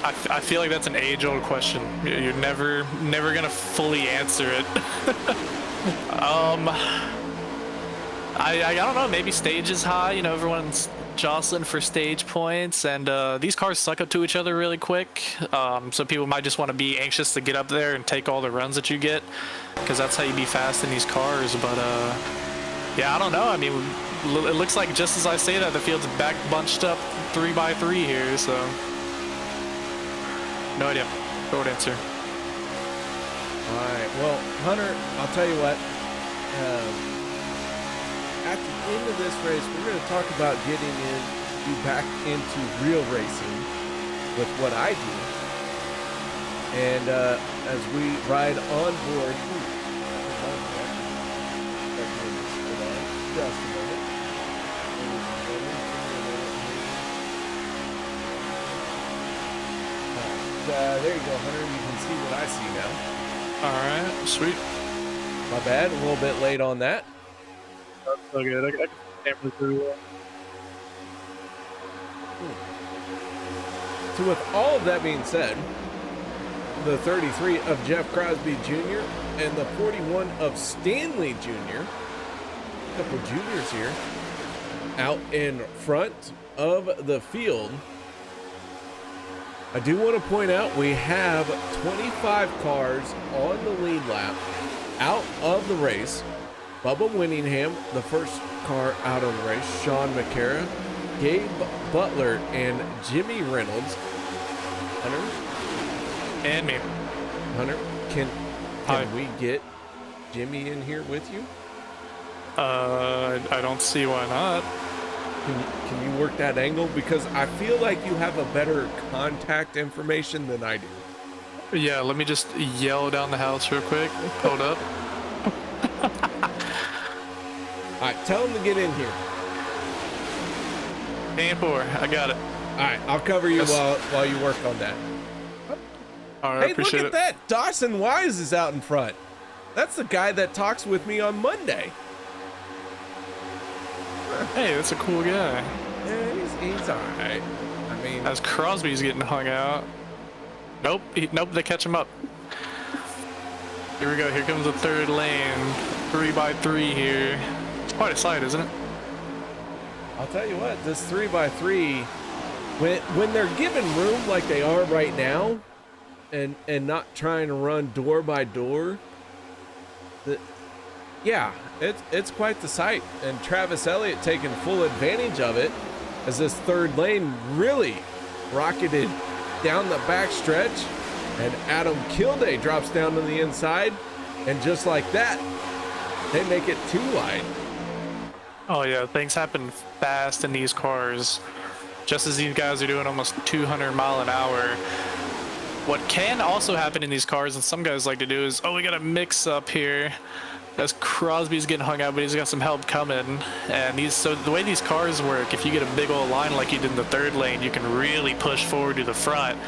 Speaker 10: I feel like that's an age-old question. You're never gonna fully answer it. I don't know. Maybe stage is high. You know, everyone's jostling for stage points, and these cars suck up to each other really quick. So people might just want to be anxious to get up there and take all the runs that you get, because that's how you be fast in these cars. But yeah, I don't know. I mean, it looks like just as I say that, the field's back bunched up 3 by 3 here. So no idea. Short answer.
Speaker 8: All right. Well, Hunter, I'll tell you what. At the end of this race, we're going to talk about getting you back into real racing with what I do. And as we ride on board, just a moment. There you go, Hunter. You can see what I see now.
Speaker 10: All right, sweet.
Speaker 8: My bad, a little bit late on that.
Speaker 10: That's so good. I can camera through well.
Speaker 8: So with all of that being said, the 33 of Jeff Crosby Jr. and the 41 of Stanley Jr., a couple juniors here, out in front of the field. I do want to point out we have 25 cars on the lead lap out of the race. Bubba Winningham, the first car out of the race. Sean McCara, Gabe Butler, and Jimmy Reynolds. Hunter?
Speaker 10: And me.
Speaker 8: Hunter, can we get Jimmy in here with you?
Speaker 10: I don't see why not.
Speaker 8: Can you work that angle? Because I feel like you have a better contact information than I do.
Speaker 10: Yeah, let me just yell down the house real quick. Hold up.
Speaker 8: All right, tell him to get in here.
Speaker 10: And 4, I got it.
Speaker 8: All right, I'll cover you while you work on that.
Speaker 10: All right,
Speaker 8: hey, look at that. Dawson Wise is out in front. That's the guy that talks with me on Monday.
Speaker 10: Hey, that's a cool guy.
Speaker 8: Yeah, he's all right. I mean,
Speaker 10: as Crosby's getting hung out. Nope, nope, they catch him up. Here we go. Here comes the 3rd lane. 3 by 3 here. It's quite a sight, isn't it?
Speaker 8: I'll tell you what, this 3 by 3, when they're given room like they are right now, and not trying to run door by door, yeah, it's quite the sight, and Travis Elliott taking full advantage of it as this third lane really rocketed down the back stretch, and Adam Kilday drops down to the inside, and just like that, they make it 2 wide.
Speaker 10: Oh yeah, things happen fast in these cars. Just as these guys are doing almost 200 mile an hour. What can also happen in these cars, and some guys like to do, is, oh, we got a mix up here. As Crosby's getting hung out, but he's got some help coming. And so the way these cars work, if you get a big old line like you did in the third lane, you can really push forward to the front.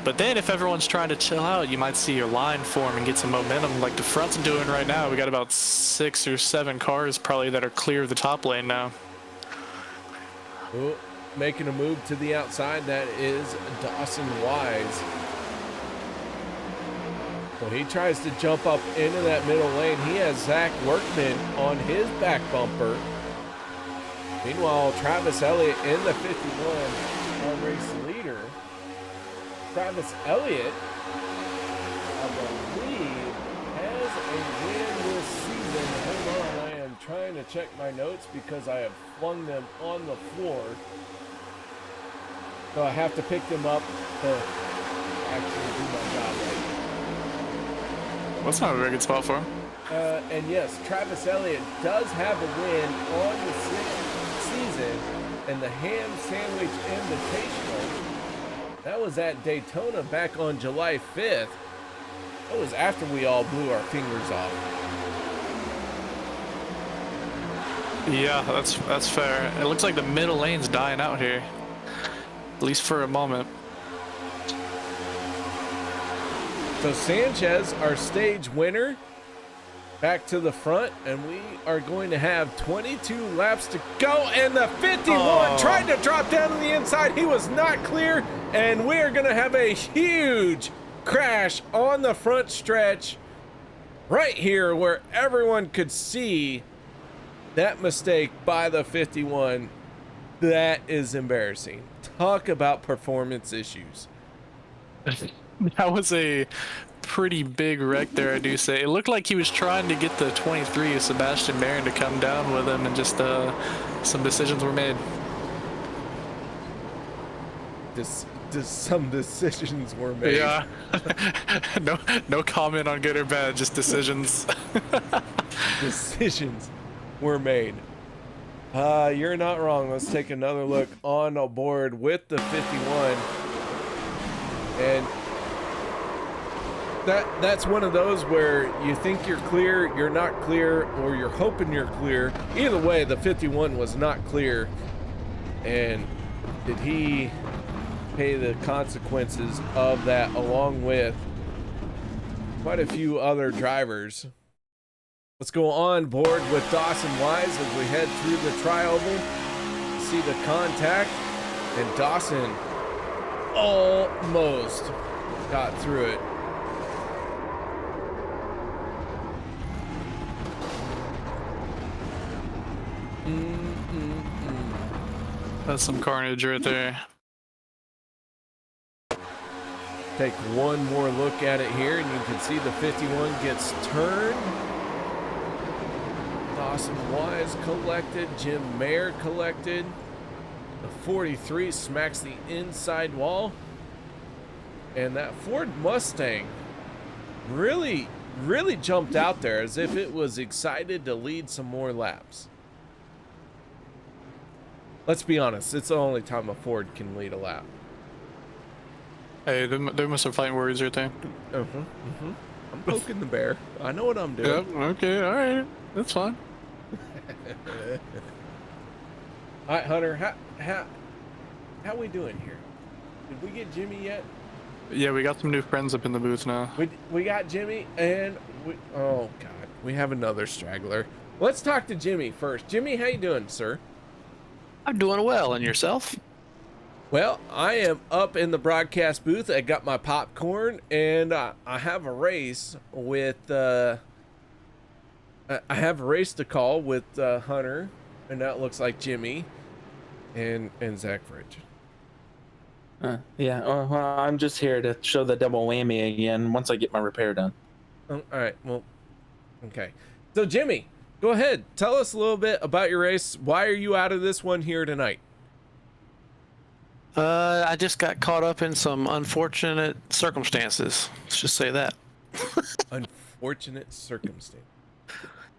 Speaker 10: But then if everyone's trying to chill out, you might see your line form and get some momentum like the front's doing right now. We got about 6 or 7 cars probably that are clear of the top lane now.
Speaker 8: Ooh, making a move to the outside, that is Dawson Wise. When he tries to jump up into that middle lane, he has Zach Workman on his back bumper. Meanwhile, Travis Elliott in the 51 on race leader. Travis Elliott, I believe, has a win this season. Hold on, I am trying to check my notes because I have flung them on the floor. So I have to pick them up to actually do my job right.
Speaker 10: That's not a very good spot for him.
Speaker 8: And yes, Travis Elliott does have a win on the season in the Ham Sandwich Invitational. That was at Daytona back on July 5th. That was after we all blew our fingers off.
Speaker 10: Yeah, that's fair. It looks like the middle lane's dying out here, at least for a moment.
Speaker 8: So Sanchez, our stage winner, back to the front, and we are going to have 22 laps to go, and the 51 tried to drop down to the inside. He was not clear, and we are going to have a huge crash on the front stretch right here where everyone could see that mistake by the 51. That is embarrassing. Talk about performance issues.
Speaker 10: That was a pretty big wreck there, I do say. It looked like he was trying to get the 23 of Sebastian Marin to come down with him, and just some decisions were made.
Speaker 8: Some decisions were made.
Speaker 10: Yeah. No comment on good or bad, just decisions.
Speaker 8: Decisions were made. You're not wrong. Let's take another look on board with the 51. And that's one of those where you think you're clear, you're not clear, or you're hoping you're clear. Either way, the 51 was not clear. And did he pay the consequences of that, along with quite a few other drivers? Let's go on board with Dawson Wise as we head through the tri-oval. See the contact, and Dawson almost got through it.
Speaker 10: That's some carnage right there.
Speaker 8: Take one more look at it here, and you can see the 51 gets turned. Dawson Wise collected, Jim Mayer collected. The 43 smacks the inside wall. And that Ford Mustang really jumped out there as if it was excited to lead some more laps. Let's be honest, it's the only time a Ford can lead a lap.
Speaker 10: Hey, there must have fighting words right there.
Speaker 8: I'm poking the bear. I know what I'm doing.
Speaker 10: Yep, okay, alright. That's fine.
Speaker 8: All right, Hunter, how we doing here? Did we get Jimmy yet?
Speaker 10: Yeah, we got some new friends up in the booth now.
Speaker 8: We got Jimmy, and oh god, we have another straggler. Let's talk to Jimmy first. Jimmy, how you doing, sir?
Speaker 12: I'm doing well, and yourself?
Speaker 8: Well, I am up in the broadcast booth. I got my popcorn, and I have a race with I have a race to call with Hunter, and that looks like Jimmy and Zach Fridge.
Speaker 6: Yeah, well, I'm just here to show the double whammy again once I get my repair done.
Speaker 8: All right, well, Okay. So, Jimmy, go ahead. Tell us a little bit about your race. Why are you out of this one here tonight?
Speaker 12: I just got caught up in some unfortunate circumstances. Let's just say that.
Speaker 8: Unfortunate circumstance.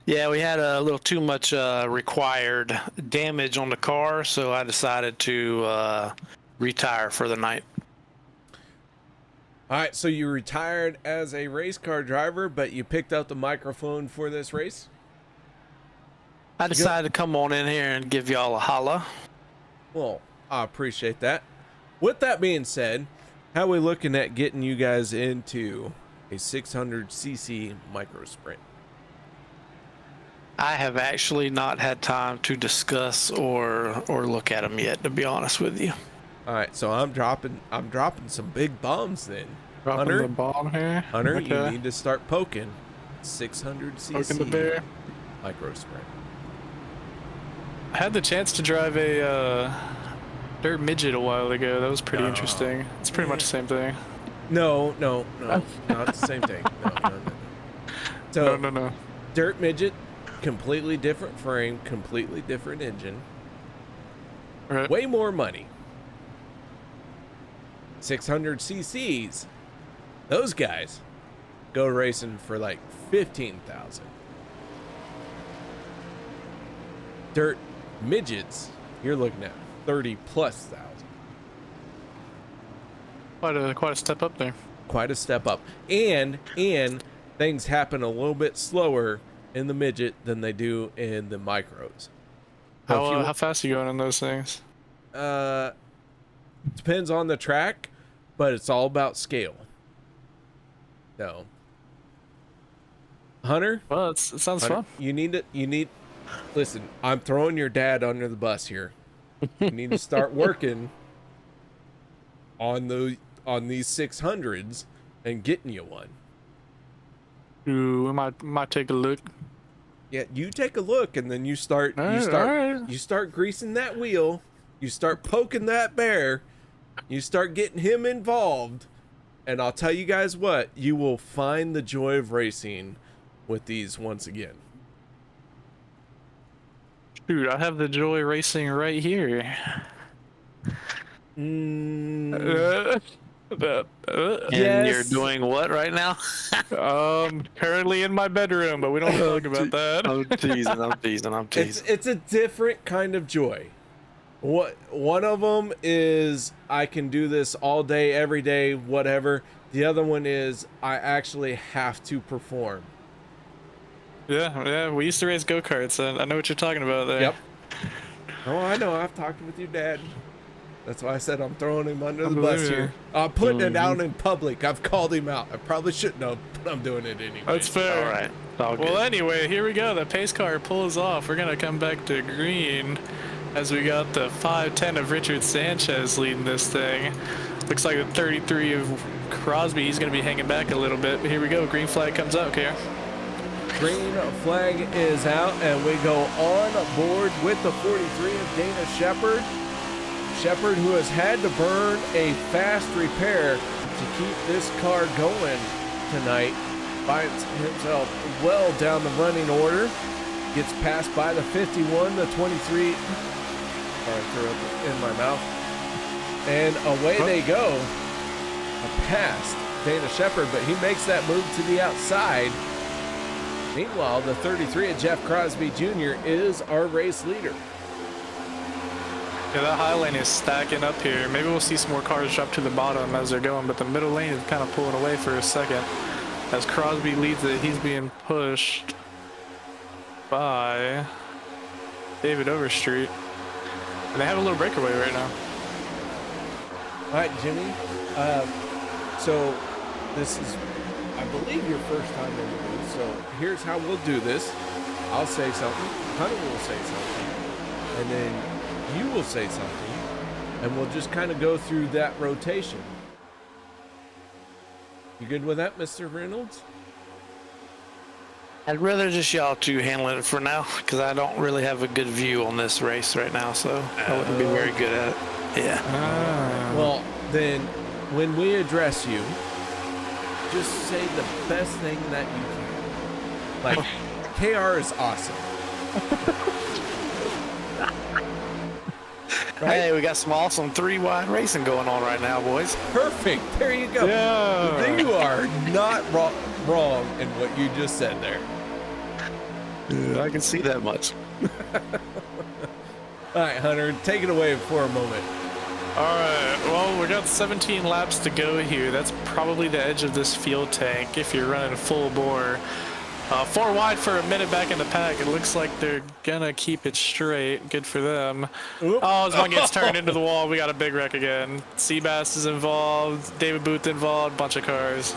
Speaker 12: Yeah, we had a little too much required damage on the car, so I decided to retire for the night.
Speaker 8: All right, so you retired as a race car driver, but you picked up the microphone for this race?
Speaker 12: I decided to come on in here and give y'all a holla.
Speaker 8: Well, I appreciate that. With that being said, how are we looking at getting you guys into a 600cc micro sprint?
Speaker 12: I have actually not had time to discuss or look at them yet, to be honest with you.
Speaker 8: All right, so I'm dropping some big bombs then.
Speaker 10: Dropping the bomb here.
Speaker 8: Hunter,
Speaker 10: Okay.
Speaker 8: you need to start poking 600cc
Speaker 10: Poking the bear.
Speaker 8: micro sprint.
Speaker 10: I had the chance to drive a dirt midget a while ago. That was pretty interesting. It's pretty much the same thing.
Speaker 8: No, not the same thing. No. So,
Speaker 10: No.
Speaker 8: dirt midget, completely different frame, completely different engine.
Speaker 10: Right.
Speaker 8: Way more money. 600 cc's. Those guys go racing for like 15,000. Dirt midgets, you're looking at 30,000+.
Speaker 10: Quite a step up there.
Speaker 8: Quite a step up. And things happen a little bit slower in the midget than they do in the micros. So
Speaker 10: How fast are you going on those things?
Speaker 8: Depends on the track, but it's all about scale. So, Hunter?
Speaker 10: Well, it sounds
Speaker 8: Hunter,
Speaker 10: fun.
Speaker 8: Listen, I'm throwing your dad under the bus here. You need to start working on these 600s and getting you one.
Speaker 10: Ooh, I might take a look.
Speaker 8: Yeah, you take a look, and then you start greasing that wheel. You start poking that bear. You start getting him involved, and I'll tell you guys what, you will find the joy of racing with these once again.
Speaker 10: Dude, I have the joy racing right here.
Speaker 12: And
Speaker 8: Yes.
Speaker 12: you're doing what right now?
Speaker 10: Currently in my bedroom, but we don't talk about that.
Speaker 12: I'm teasing.
Speaker 8: It's a different kind of joy. One of them is I can do this all day, every day, whatever. The other one is I actually have to perform.
Speaker 10: Yeah, we used to race go-karts, and I know what you're talking about there.
Speaker 8: Yep. Oh, I know. I've talked with your dad. That's why I said I'm throwing him under the bus here. I'm putting it out in public. I've called him out. I probably shouldn't have, but I'm doing it anyway.
Speaker 10: That's fair.
Speaker 12: All right. All
Speaker 10: Well,
Speaker 12: good.
Speaker 10: anyway, here we go. The pace car pulls off. We're going to come back to green as we got the 510 of Richard Sanchez leading this thing. Looks like the 33 of Crosby. He's going to be hanging back a little bit. But here we go. Green flag comes out here.
Speaker 8: Green flag is out, and we go on board with the 43 of Dana Shepard. Shepard, who has had to burn a fast repair to keep this car going tonight, finds himself well down the running order. Gets passed by the 51, the 23. Sorry, I threw it in my mouth. And away they go. Past Dana Shepard, but he makes that move to the outside. Meanwhile, the 33 of Jeff Crosby Jr. is our race leader.
Speaker 10: Yeah, that high lane is stacking up here. Maybe we'll see some more cars drop to the bottom as they're going, but the middle lane is kind of pulling away for a second. As Crosby leads it, he's being pushed by David Overstreet. And they have a little breakaway right now.
Speaker 8: All right, Jimmy. So this is, I believe, your first time in the booth. So here's how we'll do this. I'll say something, Hunter will say something, and then you will say something, and we'll just kind of go through that rotation. You good with that, Mr. Reynolds?
Speaker 12: I'd rather just y'all two handle it for now, because I don't really have a good view on this race right now, so I wouldn't be very good at it. Yeah.
Speaker 8: Well, then, when we address you, just say the best thing that you can. Like, KR is awesome.
Speaker 12: Right? Hey, we got some awesome 3-wide racing going on right now, boys.
Speaker 8: Perfect. There you go.
Speaker 12: Yeah.
Speaker 8: You are not wrong in what you just said there.
Speaker 12: Yeah, I can see that much.
Speaker 8: All right, Hunter, take it away for a moment.
Speaker 10: All right, well, we got 17 laps to go here. That's probably the edge of this fuel tank if you're running full bore. 4 wide for a minute back in the pack. It looks like they're gonna keep it straight. Good for them.
Speaker 8: Oop.
Speaker 10: Oh, as one gets turned into the wall, we got a big wreck again. Seabass is involved, David Booth involved, bunch of cars.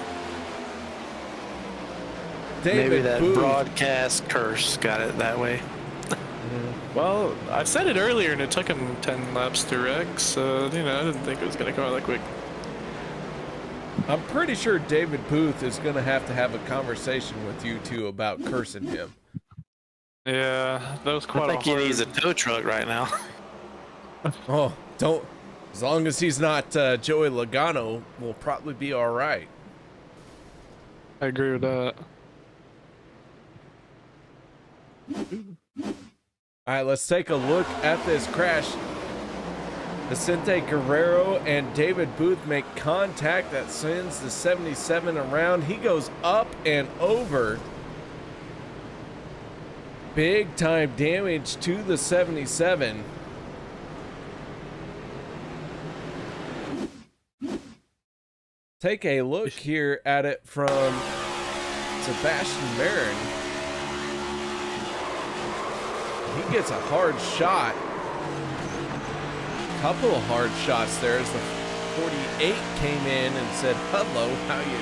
Speaker 12: Maybe that broadcast curse got it that way.
Speaker 10: Well, I said it earlier and it took him 10 laps to wreck, so, you know, I didn't think it was gonna go out that quick.
Speaker 8: I'm pretty sure David Booth is going to have a conversation with you two about cursing him.
Speaker 10: Yeah, that was quite
Speaker 12: I think he needs a tow truck right now.
Speaker 8: Oh, don't. As long as he's not Joey Logano, we'll probably be all right.
Speaker 10: I agree with that.
Speaker 8: All right, let's take a look at this crash. Vicente Guerrero and David Booth make contact that sends the 77 around. He goes up and over. Big time damage to the 77. Take a look here at it from Sebastian Marin. He gets a hard shot. Couple of hard shots there as the 48 came in and said, hello, how you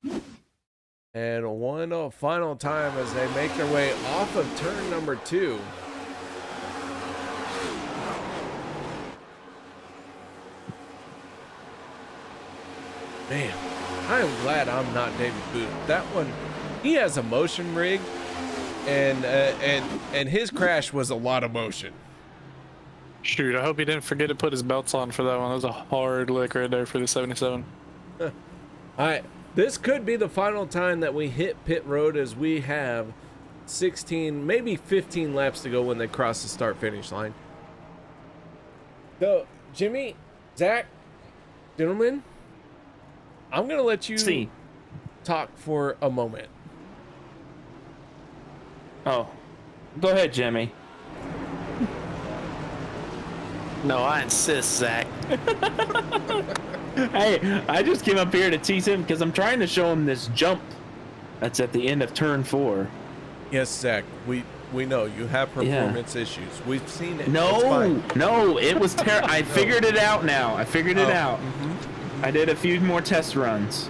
Speaker 8: doing? And one final time as they make their way off of turn number 2. Man, I am glad I'm not David Booth. That one, he has a motion rig. And his crash was a lot of motion.
Speaker 10: Shoot, I hope he didn't forget to put his belts on for that one. That was a hard lick right there for the 77.
Speaker 8: All right, this could be the final time that we hit pit road, as we have 16, maybe 15 laps to go when they cross the start-finish line. So, Jimmy, Zach, gentlemen, I'm going to let you talk for a moment.
Speaker 6: Oh, go ahead, Jimmy.
Speaker 12: No, I insist, Zach.
Speaker 6: Hey, I just came up here to tease him because I'm trying to show him this jump that's at the end of turn 4.
Speaker 8: Yes, Zach, we know you have performance issues. We've seen it.
Speaker 6: No, it was terrible. I figured it out now. I figured it out. I did a few more test runs.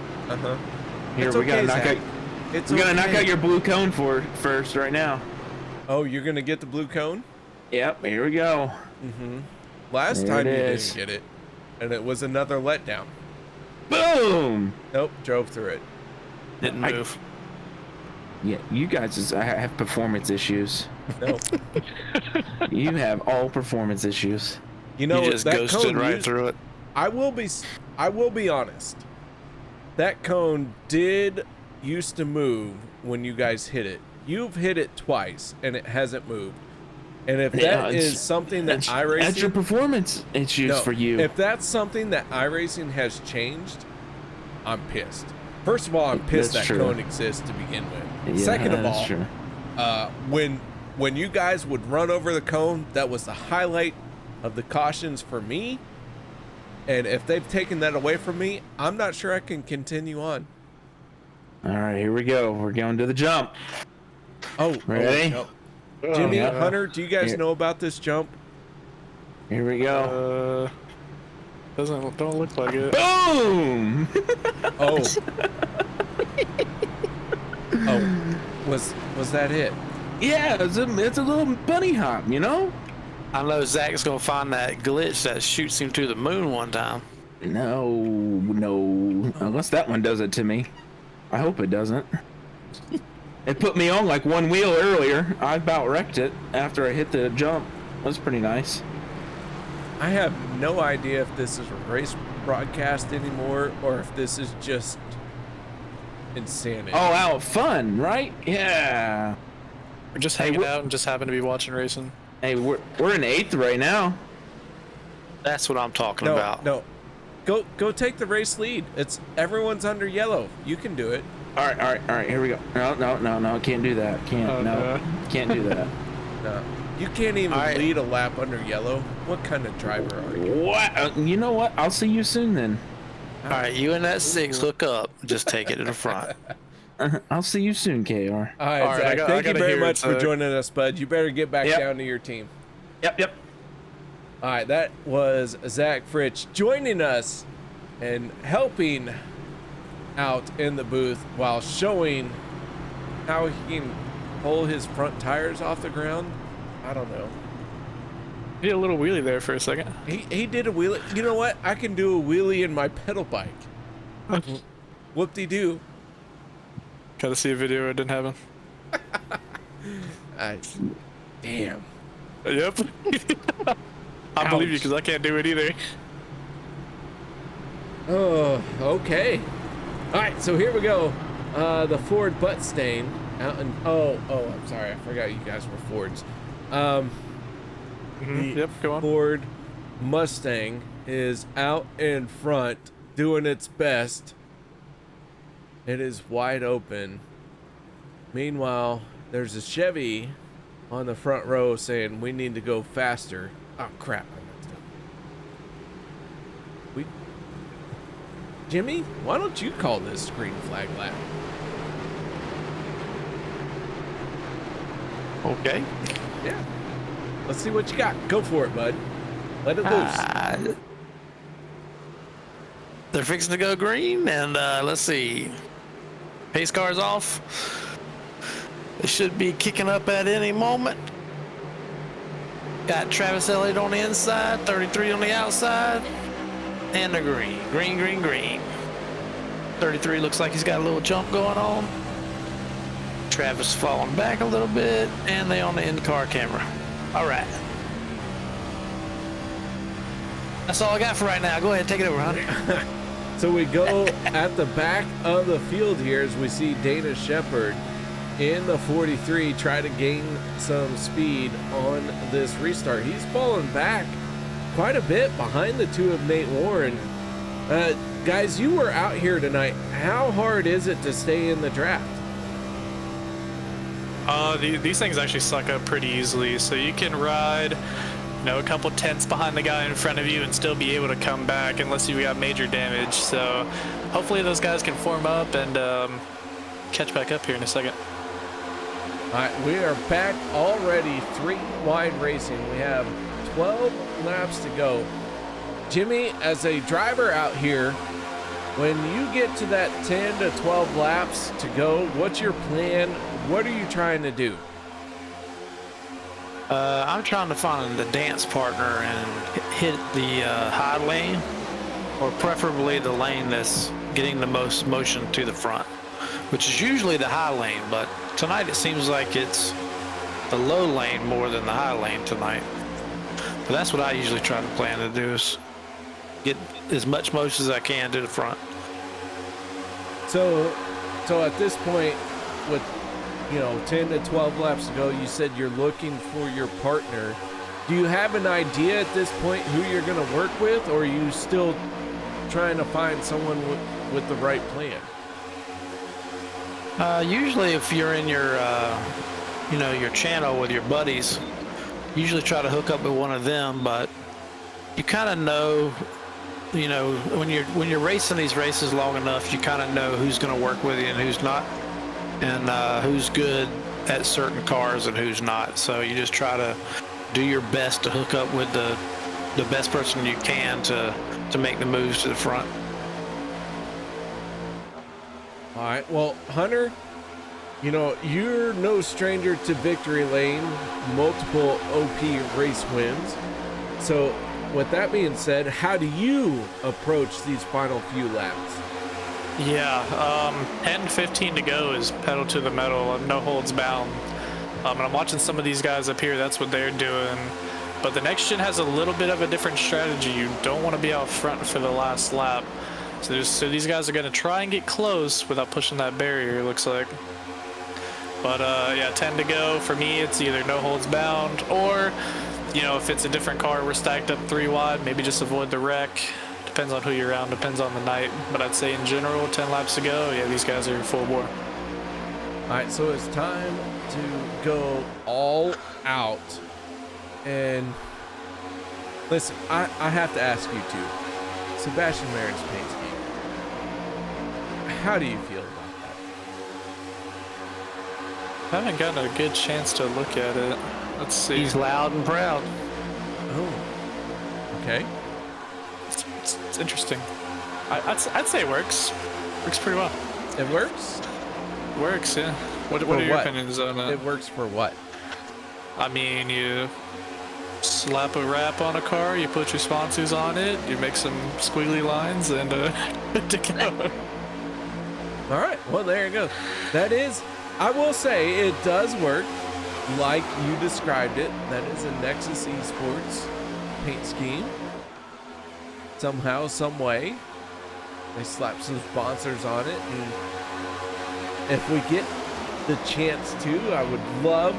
Speaker 6: Here,
Speaker 8: It's
Speaker 6: we gotta knock
Speaker 8: Zach.
Speaker 6: out. We're gonna knock out your blue cone first right now.
Speaker 8: Oh, you're gonna get the blue cone?
Speaker 6: Yep, here we go.
Speaker 8: Last
Speaker 6: There
Speaker 8: time
Speaker 6: it
Speaker 8: you
Speaker 6: is.
Speaker 8: didn't get it, and it was another letdown.
Speaker 6: Boom!
Speaker 8: Nope, drove through it.
Speaker 12: Didn't move.
Speaker 6: Yeah, you guys have performance issues.
Speaker 8: Nope.
Speaker 6: You have all performance issues.
Speaker 8: You know,
Speaker 12: You just
Speaker 8: that
Speaker 12: ghosted
Speaker 8: cone
Speaker 12: right through it.
Speaker 8: I will be honest. That cone did used to move when you guys hit it. You've hit it twice and it hasn't moved. And if that is something that iRacing,
Speaker 6: that's your performance issues for you.
Speaker 8: If that's something that iRacing has changed, I'm pissed. First of all, I'm pissed that cone exists to begin with.
Speaker 6: Yeah,
Speaker 8: Second of
Speaker 6: that's
Speaker 8: all,
Speaker 6: true.
Speaker 8: when you guys would run over the cone, that was the highlight of the cautions for me. And if they've taken that away from me, I'm not sure I can continue on.
Speaker 6: All right, here we go. We're going to the jump.
Speaker 8: Oh,
Speaker 6: ready?
Speaker 8: No. Jimmy, Hunter, do you guys know about this jump?
Speaker 6: Here we go.
Speaker 10: Don't look like it.
Speaker 6: Boom!
Speaker 8: Oh. Was that it?
Speaker 6: Yeah, it's a little bunny hop, you know?
Speaker 12: I know Zach's gonna find that glitch that shoots him to the moon one time.
Speaker 6: No. Unless that one does it to me. I hope it doesn't. It put me on like one wheel earlier. I about wrecked it after I hit the jump. That was pretty nice.
Speaker 8: I have no idea if this is a race broadcast anymore or if this is just insanity.
Speaker 6: Oh, out fun, right? Yeah.
Speaker 10: We're just hanging out and just happen to be watching racing.
Speaker 6: Hey, we're in 8th right now.
Speaker 12: That's what I'm talking about.
Speaker 8: No, go take the race lead. Everyone's under yellow. You can do it.
Speaker 6: All right. Here we go. No. Can't do that. Can't do that.
Speaker 8: No. You can't even lead a lap under yellow. What kind of driver are you?
Speaker 6: What? You know what? I'll see you soon then.
Speaker 12: All right, you and that 6 hook up. Just take it to the front.
Speaker 6: I'll see you soon, KR.
Speaker 8: All right, Zach, thank you very much for joining us, bud. You better get back down to your team.
Speaker 6: Yep.
Speaker 8: All right, that was Zach Fritsch joining us and helping out in the booth while showing how he can pull his front tires off the ground. I don't know.
Speaker 10: He did a little wheelie there for a second.
Speaker 8: He did a wheelie. You know what? I can do a wheelie in my pedal bike. Whoop-de-doo.
Speaker 10: Gotta see a video. It didn't happen.
Speaker 8: Damn.
Speaker 10: Yep. I believe you because I can't do it either.
Speaker 8: Oh, okay. All right, so here we go. The Ford butt stain out in. Oh, I'm sorry. I forgot you guys were Fords.
Speaker 10: Yep, go on.
Speaker 8: Ford Mustang is out in front doing its best. It is wide open. Meanwhile, there's a Chevy on the front row saying we need to go faster. Oh crap, I messed up. Jimmy, why don't you call this green flag lap?
Speaker 12: Okay.
Speaker 8: Yeah. Let's see what you got. Go for it, bud. Let it loose.
Speaker 12: They're fixing to go green, and let's see. Pace car's off. It should be kicking up at any moment. Got Travis Elliott on the inside, 33 on the outside, and the green. Green. 33 looks like he's got a little jump going on. Travis falling back a little bit, and they on the in-car camera. All right. That's all I got for right now. Go ahead, take it over, Hunter.
Speaker 8: So we go at the back of the field here as we see Dana Shepard in the 43 try to gain some speed on this restart. He's fallen back quite a bit behind the 2 of Nate Warren. Guys, you were out here tonight. How hard is it to stay in the draft?
Speaker 10: These things actually suck up pretty easily, so you can ride, a couple tenths behind the guy in front of you and still be able to come back unless you got major damage. So hopefully those guys can form up and catch back up here in a second.
Speaker 8: All right, we are back already, 3 wide racing. We have 12 laps to go. Jimmy, as a driver out here, when you get to that 10 to 12 laps to go, what's your plan? What are you trying to do?
Speaker 12: I'm trying to find the dance partner and hit the high lane, or preferably the lane that's getting the most motion to the front, which is usually the high lane, but tonight it seems like it's the low lane more than the high lane tonight. But that's what I usually try to plan to do, is get as much motion as I can to the front.
Speaker 8: So at this point, with 10 to 12 laps to go, you said you're looking for your partner. Do you have an idea at this point who you're going to work with, or are you still trying to find someone with the right plan?
Speaker 12: Usually if you're in your your channel with your buddies, usually try to hook up with one of them, but you kind of know, when you're racing these races long enough, you kind of know who's going to work with you and who's not, and who's good at certain cars and who's not. So you just try to do your best to hook up with the best person you can to make the moves to the front.
Speaker 8: All right, well, Hunter, you're no stranger to victory lane, multiple OP race wins. So with that being said, how do you approach these final few laps?
Speaker 10: Yeah, 10-15 to go is pedal to the metal, no holds bound. And I'm watching some of these guys up here, that's what they're doing. But the next gen has a little bit of a different strategy. You don't want to be out front for the last lap. So these guys are going to try and get close without pushing that barrier, it looks like. But yeah, 10 to go. For me, it's either no holds bound, or, you know, if it's a different car, we're stacked up 3 wide, maybe just avoid the wreck. Depends on who you're around, depends on the night. But I'd say in general, 10 laps to go, yeah, these guys are full bore.
Speaker 8: All right, so it's time to go all out. And listen, I have to ask you two, Sebastian Marin's paint scheme. How do you feel about that?
Speaker 10: I haven't gotten a good chance to look at it. Let's see.
Speaker 12: He's loud and proud.
Speaker 8: Oh, okay.
Speaker 10: It's interesting. I'd say it works. Works pretty well.
Speaker 8: It works?
Speaker 10: Works, yeah. What are your opinions on that?
Speaker 8: It works for what?
Speaker 10: I mean, you slap a wrap on a car, you put your sponsors on it, you make some squiggly lines, and good to go.
Speaker 8: All right, well, there you go. That is, I will say, it does work like you described it. That is a Nexus Esports paint scheme. Somehow, some way, they slap some sponsors on it, and if we get the chance to, I would love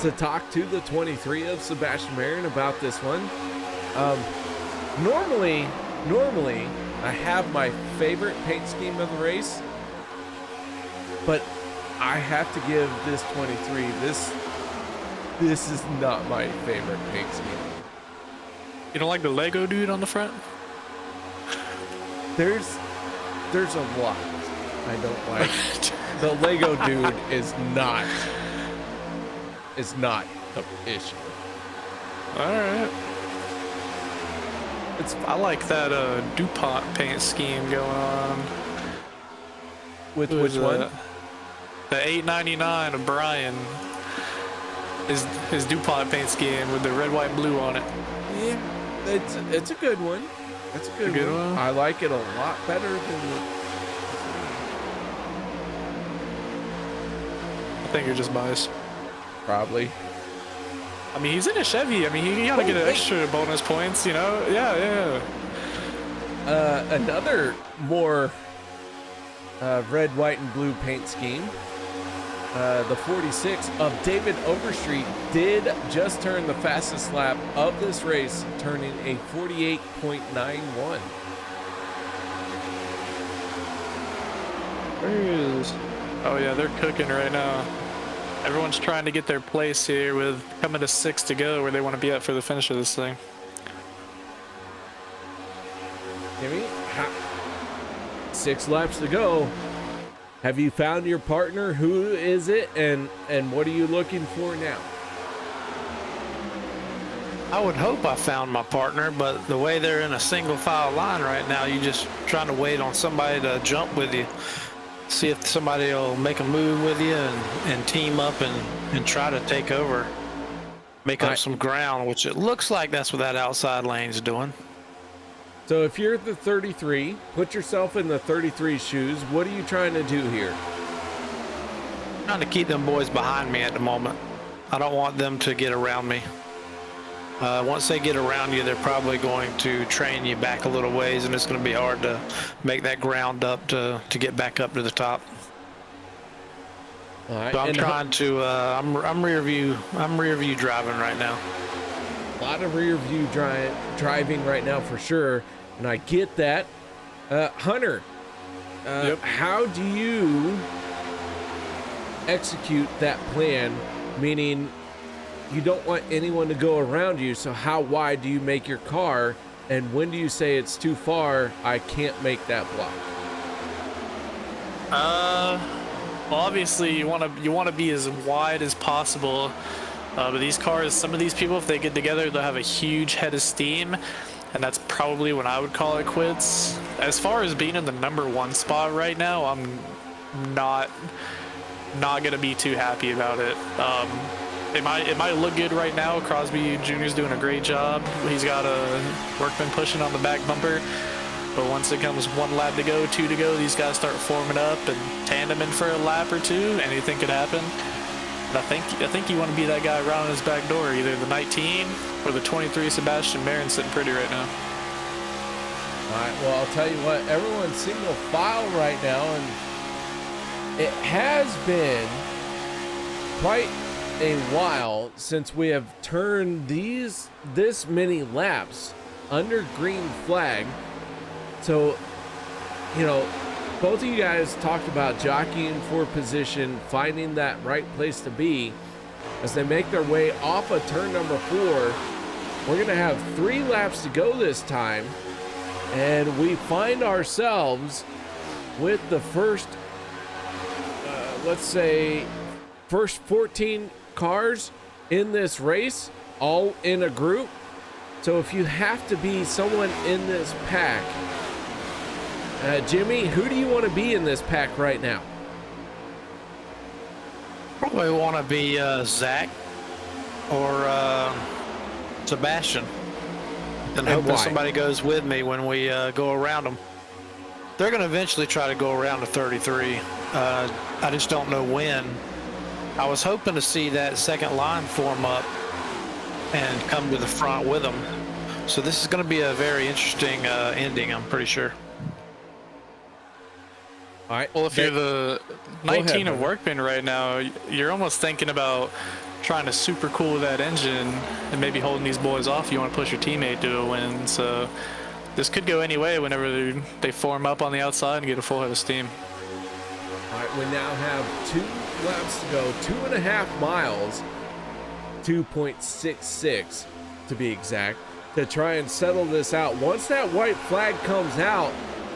Speaker 8: to talk to the 23 of Sebastian Marin about this one. Normally I have my favorite paint scheme of the race, but I have to give this 23, this is not my favorite paint scheme.
Speaker 10: You don't like the Lego dude on the front?
Speaker 8: There's a lot I don't like. The Lego dude is not the issue.
Speaker 10: Alright. I like that DuPont paint scheme going on.
Speaker 8: With which one?
Speaker 10: The 899 of Brian. His DuPont paint scheme with the red, white, and blue on it.
Speaker 8: Yeah, it's a good one. That's a good one. I like it a lot better than the...
Speaker 10: I think you're just biased.
Speaker 8: Probably.
Speaker 10: I mean, he's in a Chevy. I mean, he gotta get an extra bonus points, you know? Yeah.
Speaker 8: Another more red, white, and blue paint scheme. The 46 of David Overstreet did just turn the fastest lap of this race, turning a 48.91.
Speaker 10: Where is... Oh yeah, they're cooking right now. Everyone's trying to get their place here with coming to 6 to go where they want to be at for the finish of this thing.
Speaker 8: Jimmy, 6 laps to go. Have you found your partner? Who is it? And what are you looking for now?
Speaker 12: I would hope I found my partner, but the way they're in a single file line right now, you just trying to wait on somebody to jump with you. See if somebody will make a move with you and team up and try to take over. Make up some ground, which it looks like that's what that outside lane's doing.
Speaker 8: So if you're the 33, put yourself in the 33 shoes. What are you trying to do here?
Speaker 12: Trying to keep them boys behind me at the moment. I don't want them to get around me. Once they get around you, they're probably going to train you back a little ways, and it's going to be hard to make that ground up to get back up to the top.
Speaker 8: All right.
Speaker 12: So I'm trying to. I'm rear view driving right now.
Speaker 8: A lot of rear view driving right now for sure, and I get that. Hunter, how do you execute that plan? Meaning, you don't want anyone to go around you, so how wide do you make your car, and when do you say it's too far, I can't make that block?
Speaker 10: Well, obviously you want to be as wide as possible. But these cars, some of these people, if they get together, they'll have a huge head of steam, and that's probably when I would call it quits. As far as being in the #1 spot right now, I'm not gonna be too happy about it. It might look good right now. Crosby Jr.'s doing a great job. He's got a workman pushing on the back bumper. But once it comes 1 lap to go, 2 to go, these guys start forming up and tandeming for a lap or two. Anything could happen. I think you want to be that guy around his back door, either the 19 or the 23 Sebastian Marin sitting pretty right now.
Speaker 8: All right, well, I'll tell you what, everyone's single file right now, and it has been quite a while since we have turned this many laps under green flag. So, you know, both of you guys talked about jockeying for position, finding that right place to be. As they make their way off of turn number 4, we're going to have 3 laps to go this time. And we find ourselves with the first, let's say, first 14 cars in this race, all in a group. So if you have to be someone in this pack, Jimmy, who do you want to be in this pack right now?
Speaker 12: Probably want to be Zach or Sebastian. And hope that somebody goes with me when we go around them. They're going to eventually try to go around to 33. I just don't know when. I was hoping to see that second line form up and come to the front with them. So this is going to be a very interesting ending, I'm pretty sure.
Speaker 8: All right.
Speaker 10: Well, if you're the 19 of Workman right now, you're almost thinking about trying to super cool that engine and maybe holding these boys off. You want to push your teammate to a win. So this could go any way whenever they form up on the outside and get a full head of steam.
Speaker 8: All right, we now have 2 laps to go, 2.5 miles, 2.66 to be exact, to try and settle this out. Once that white flag comes out,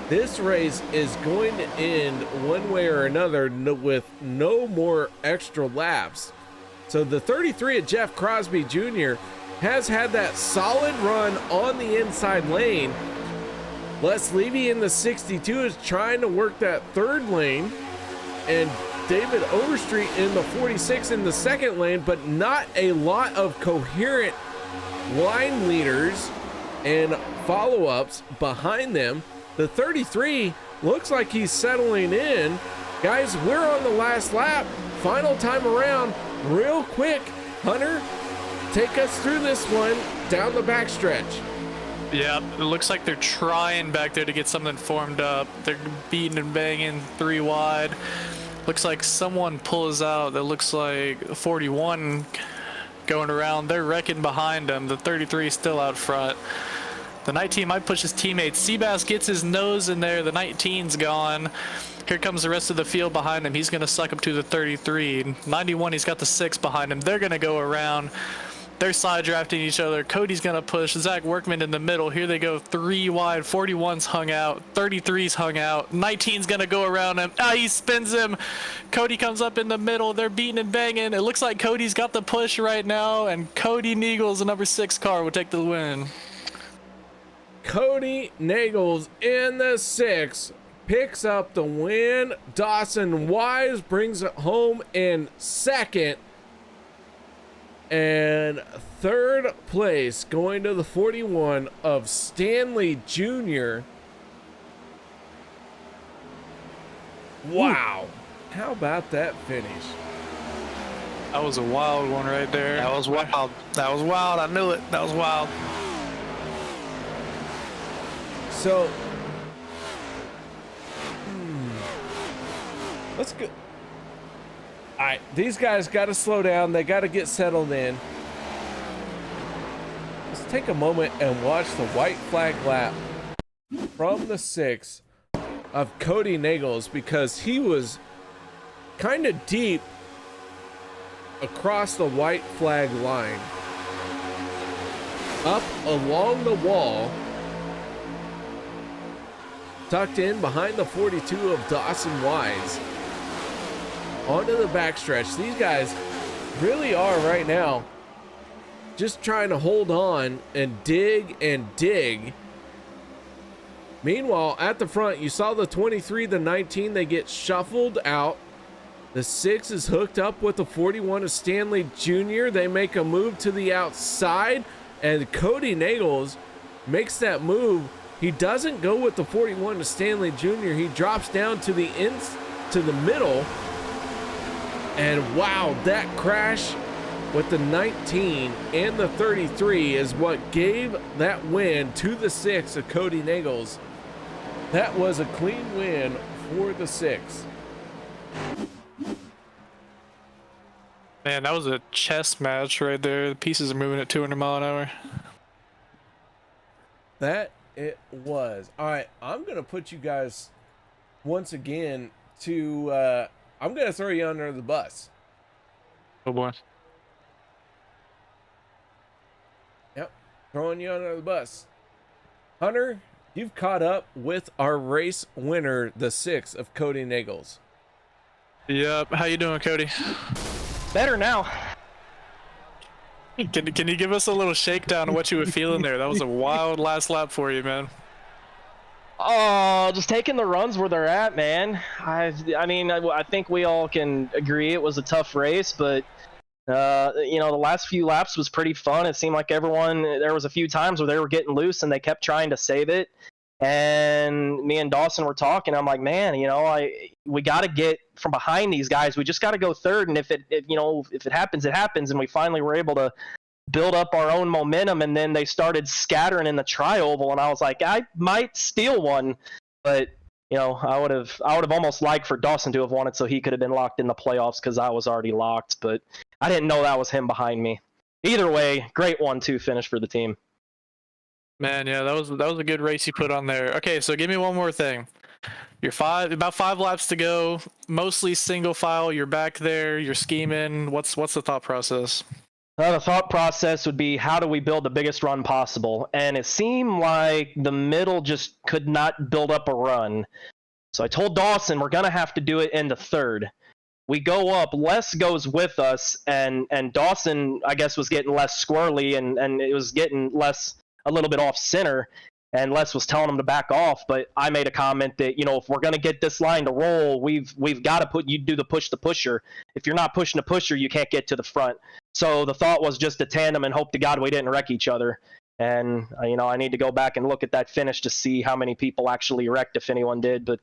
Speaker 8: this race is going to end one way or another with no more extra laps. So the 33 at Jeff Crosby Jr. has had that solid run on the inside lane. Les Levy in the 62 is trying to work that third lane, and David Overstreet in the 46 in the second lane, but not a lot of coherent line leaders and follow-ups behind them. The 33 looks like he's settling in. Guys, we're on the last lap. Final time around. Real quick, Hunter, take us through this one down the backstretch.
Speaker 10: Yeah, it looks like they're trying back there to get something formed up. They're beating and banging 3 wide. Looks like someone pulls out that looks like 41 going around. They're wrecking behind them. The 33 is still out front. The 19 might push his teammates. Seabass gets his nose in there. The 19's gone. Here comes the rest of the field behind him. He's going to suck up to the 33. 91, he's got the 6 behind him. They're going to go around. They're side drafting each other. Cody's going to push. Zach Workman in the middle. Here they go 3 wide. 41's hung out. 33's hung out. 19's going to go around him. He spins him. Cody comes up in the middle. They're beating and banging. It looks like Cody's got the push right now, and Cody Niegels, the number 6 car, will take the win.
Speaker 8: Cody Nagels in the 6 picks up the win. Dawson Wise brings it home in second. And third place going to the 41 of Stanley Jr. Wow. How about that finish?
Speaker 10: That was a wild one right there.
Speaker 12: That was wild. That was wild. I knew it. That was wild.
Speaker 8: So, let's go. All right, these guys got to slow down. They got to get settled in. Let's take a moment and watch the white flag lap from the 6 of Cody Nagels, because he was kind of deep across the white flag line, up along the wall, tucked in behind the 42 of Dawson Wise. Onto the backstretch. These guys really are right now just trying to hold on and dig and dig. Meanwhile, at the front, you saw the 23, the 19, they get shuffled out. The 6 is hooked up with the 41 of Stanley Jr. They make a move to the outside, and Cody Nagels makes that move. He doesn't go with the 41 of Stanley Jr. He drops down to the middle. And wow, that crash with the 19 and the 33 is what gave that win to the 6 of Cody Nagels. That was a clean win for the 6.
Speaker 10: Man, that was a chess match right there. The pieces are moving at 200 mile an hour.
Speaker 8: That it was. All right, I'm going to put you guys once again to, I'm going to throw you under the bus.
Speaker 10: Oh boy.
Speaker 8: Yep, throwing you under the bus. Hunter, you've caught up with our race winner, the 6 of Cody Nagels.
Speaker 10: Yep, how you doing, Cody?
Speaker 13: Better now.
Speaker 10: Can you give us a little shakedown of what you were feeling there? That was a wild last lap for you, man.
Speaker 13: Oh, just taking the runs where they're at, man. I think we all can agree it was a tough race, but the last few laps was pretty fun. It seemed like there was a few times where they were getting loose and they kept trying to save it. And me and Dawson were talking. I'm like, man, we got to get from behind these guys. We just got to go third. And if it happens, it happens. And we finally were able to build up our own momentum. And then they started scattering in the tri-oval. And I was like, I might steal one, but I would have almost liked for Dawson to have won it so he could have been locked in the playoffs because I was already locked. But I didn't know that was him behind me. Either way, great 1-2 finish for the team.
Speaker 10: Man, yeah, that was a good race you put on there. Okay, so give me one more thing. You're about 5 laps to go, mostly single file. You're back there. You're scheming. What's the thought process?
Speaker 13: The thought process would be, how do we build the biggest run possible? And it seemed like the middle just could not build up a run. So I told Dawson we're gonna have to do it in the third. We go up, Les goes with us, and Dawson, I guess, was getting less squirrely, and it was getting less a little bit off center, and Les was telling him to back off. But I made a comment that, if we're going to get this line to roll, we've got to do the push the pusher. If you're not pushing the pusher, you can't get to the front. So the thought was just a tandem and hope to God we didn't wreck each other. And I need to go back and look at that finish to see how many people actually wrecked, if anyone did. But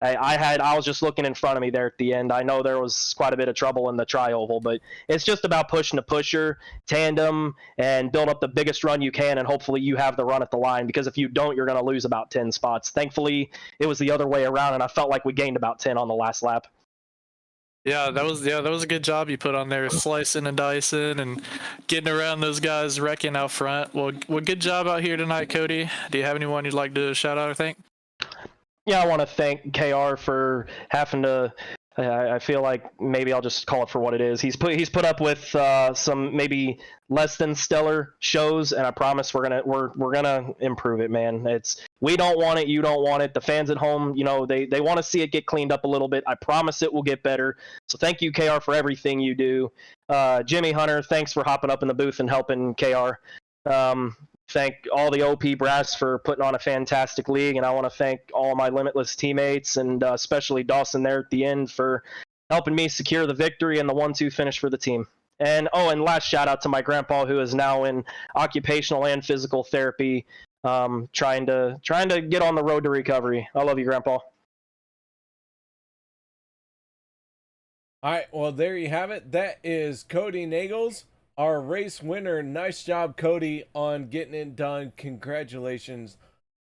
Speaker 13: I was just looking in front of me there at the end. I know there was quite a bit of trouble in the tri-oval, but it's just about pushing the pusher, tandem, and build up the biggest run you can, and hopefully you have the run at the line, because if you don't, you're going to lose about 10 spots. Thankfully, it was the other way around, and I felt like we gained about 10 on the last lap.
Speaker 10: Yeah, that was a good job you put on there, slicing and dicing and getting around those guys wrecking out front. Well, good job out here tonight, Cody. Do you have anyone you'd like to shout out or thank?
Speaker 13: Yeah, I want to thank KR for having to. I feel like maybe I'll just call it for what it is. He's put up with some maybe less than stellar shows, and I promise we're gonna improve it, man. We don't want it, you don't want it. The fans at home, they want to see it get cleaned up a little bit. I promise it will get better. So thank you, KR, for everything you do. Jimmy, Hunter, thanks for hopping up in the booth and helping KR. Thank all the OP brass for putting on a fantastic league, and I want to thank all my Limitless teammates, and especially Dawson there at the end for helping me secure the victory and the 1-2 finish for the team. And last shout out to my grandpa, who is now in occupational and physical therapy, trying to get on the road to recovery. I love you, Grandpa.
Speaker 8: All right, well, there you have it. That is Cody Nagels, our race winner. Nice job, Cody, on getting it done. Congratulations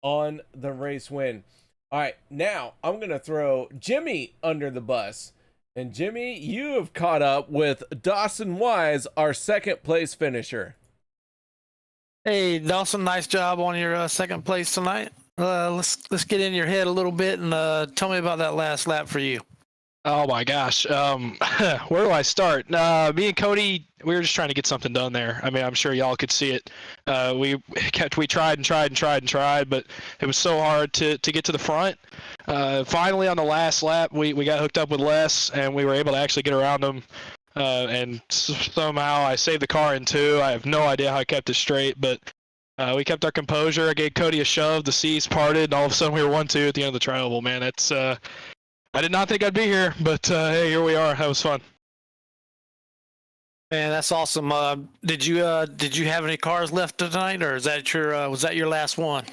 Speaker 8: on the race win. All right, now I'm going to throw Jimmy under the bus. And Jimmy, you have caught up with Dawson Wise, our second place finisher.
Speaker 12: Hey, Dawson, nice job on your second place tonight. Let's get in your head a little bit and tell me about that last lap for you.
Speaker 14: Oh my gosh, where do I start? Me and Cody, we were just trying to get something done there. I mean, I'm sure y'all could see it. We tried and tried, but it was so hard to get to the front. Finally, on the last lap, we got hooked up with Les, and we were able to actually get around him. And somehow I saved the car in two. I have no idea how I kept it straight, but we kept our composure. I gave Cody a shove, the seas parted, and all of a sudden we were 1-2 at the end of the tri-oval. Man, that's I did not think I'd be here, but hey, here we are. That was fun.
Speaker 12: Man, that's awesome. Did you have any cars left tonight, or was that your last one?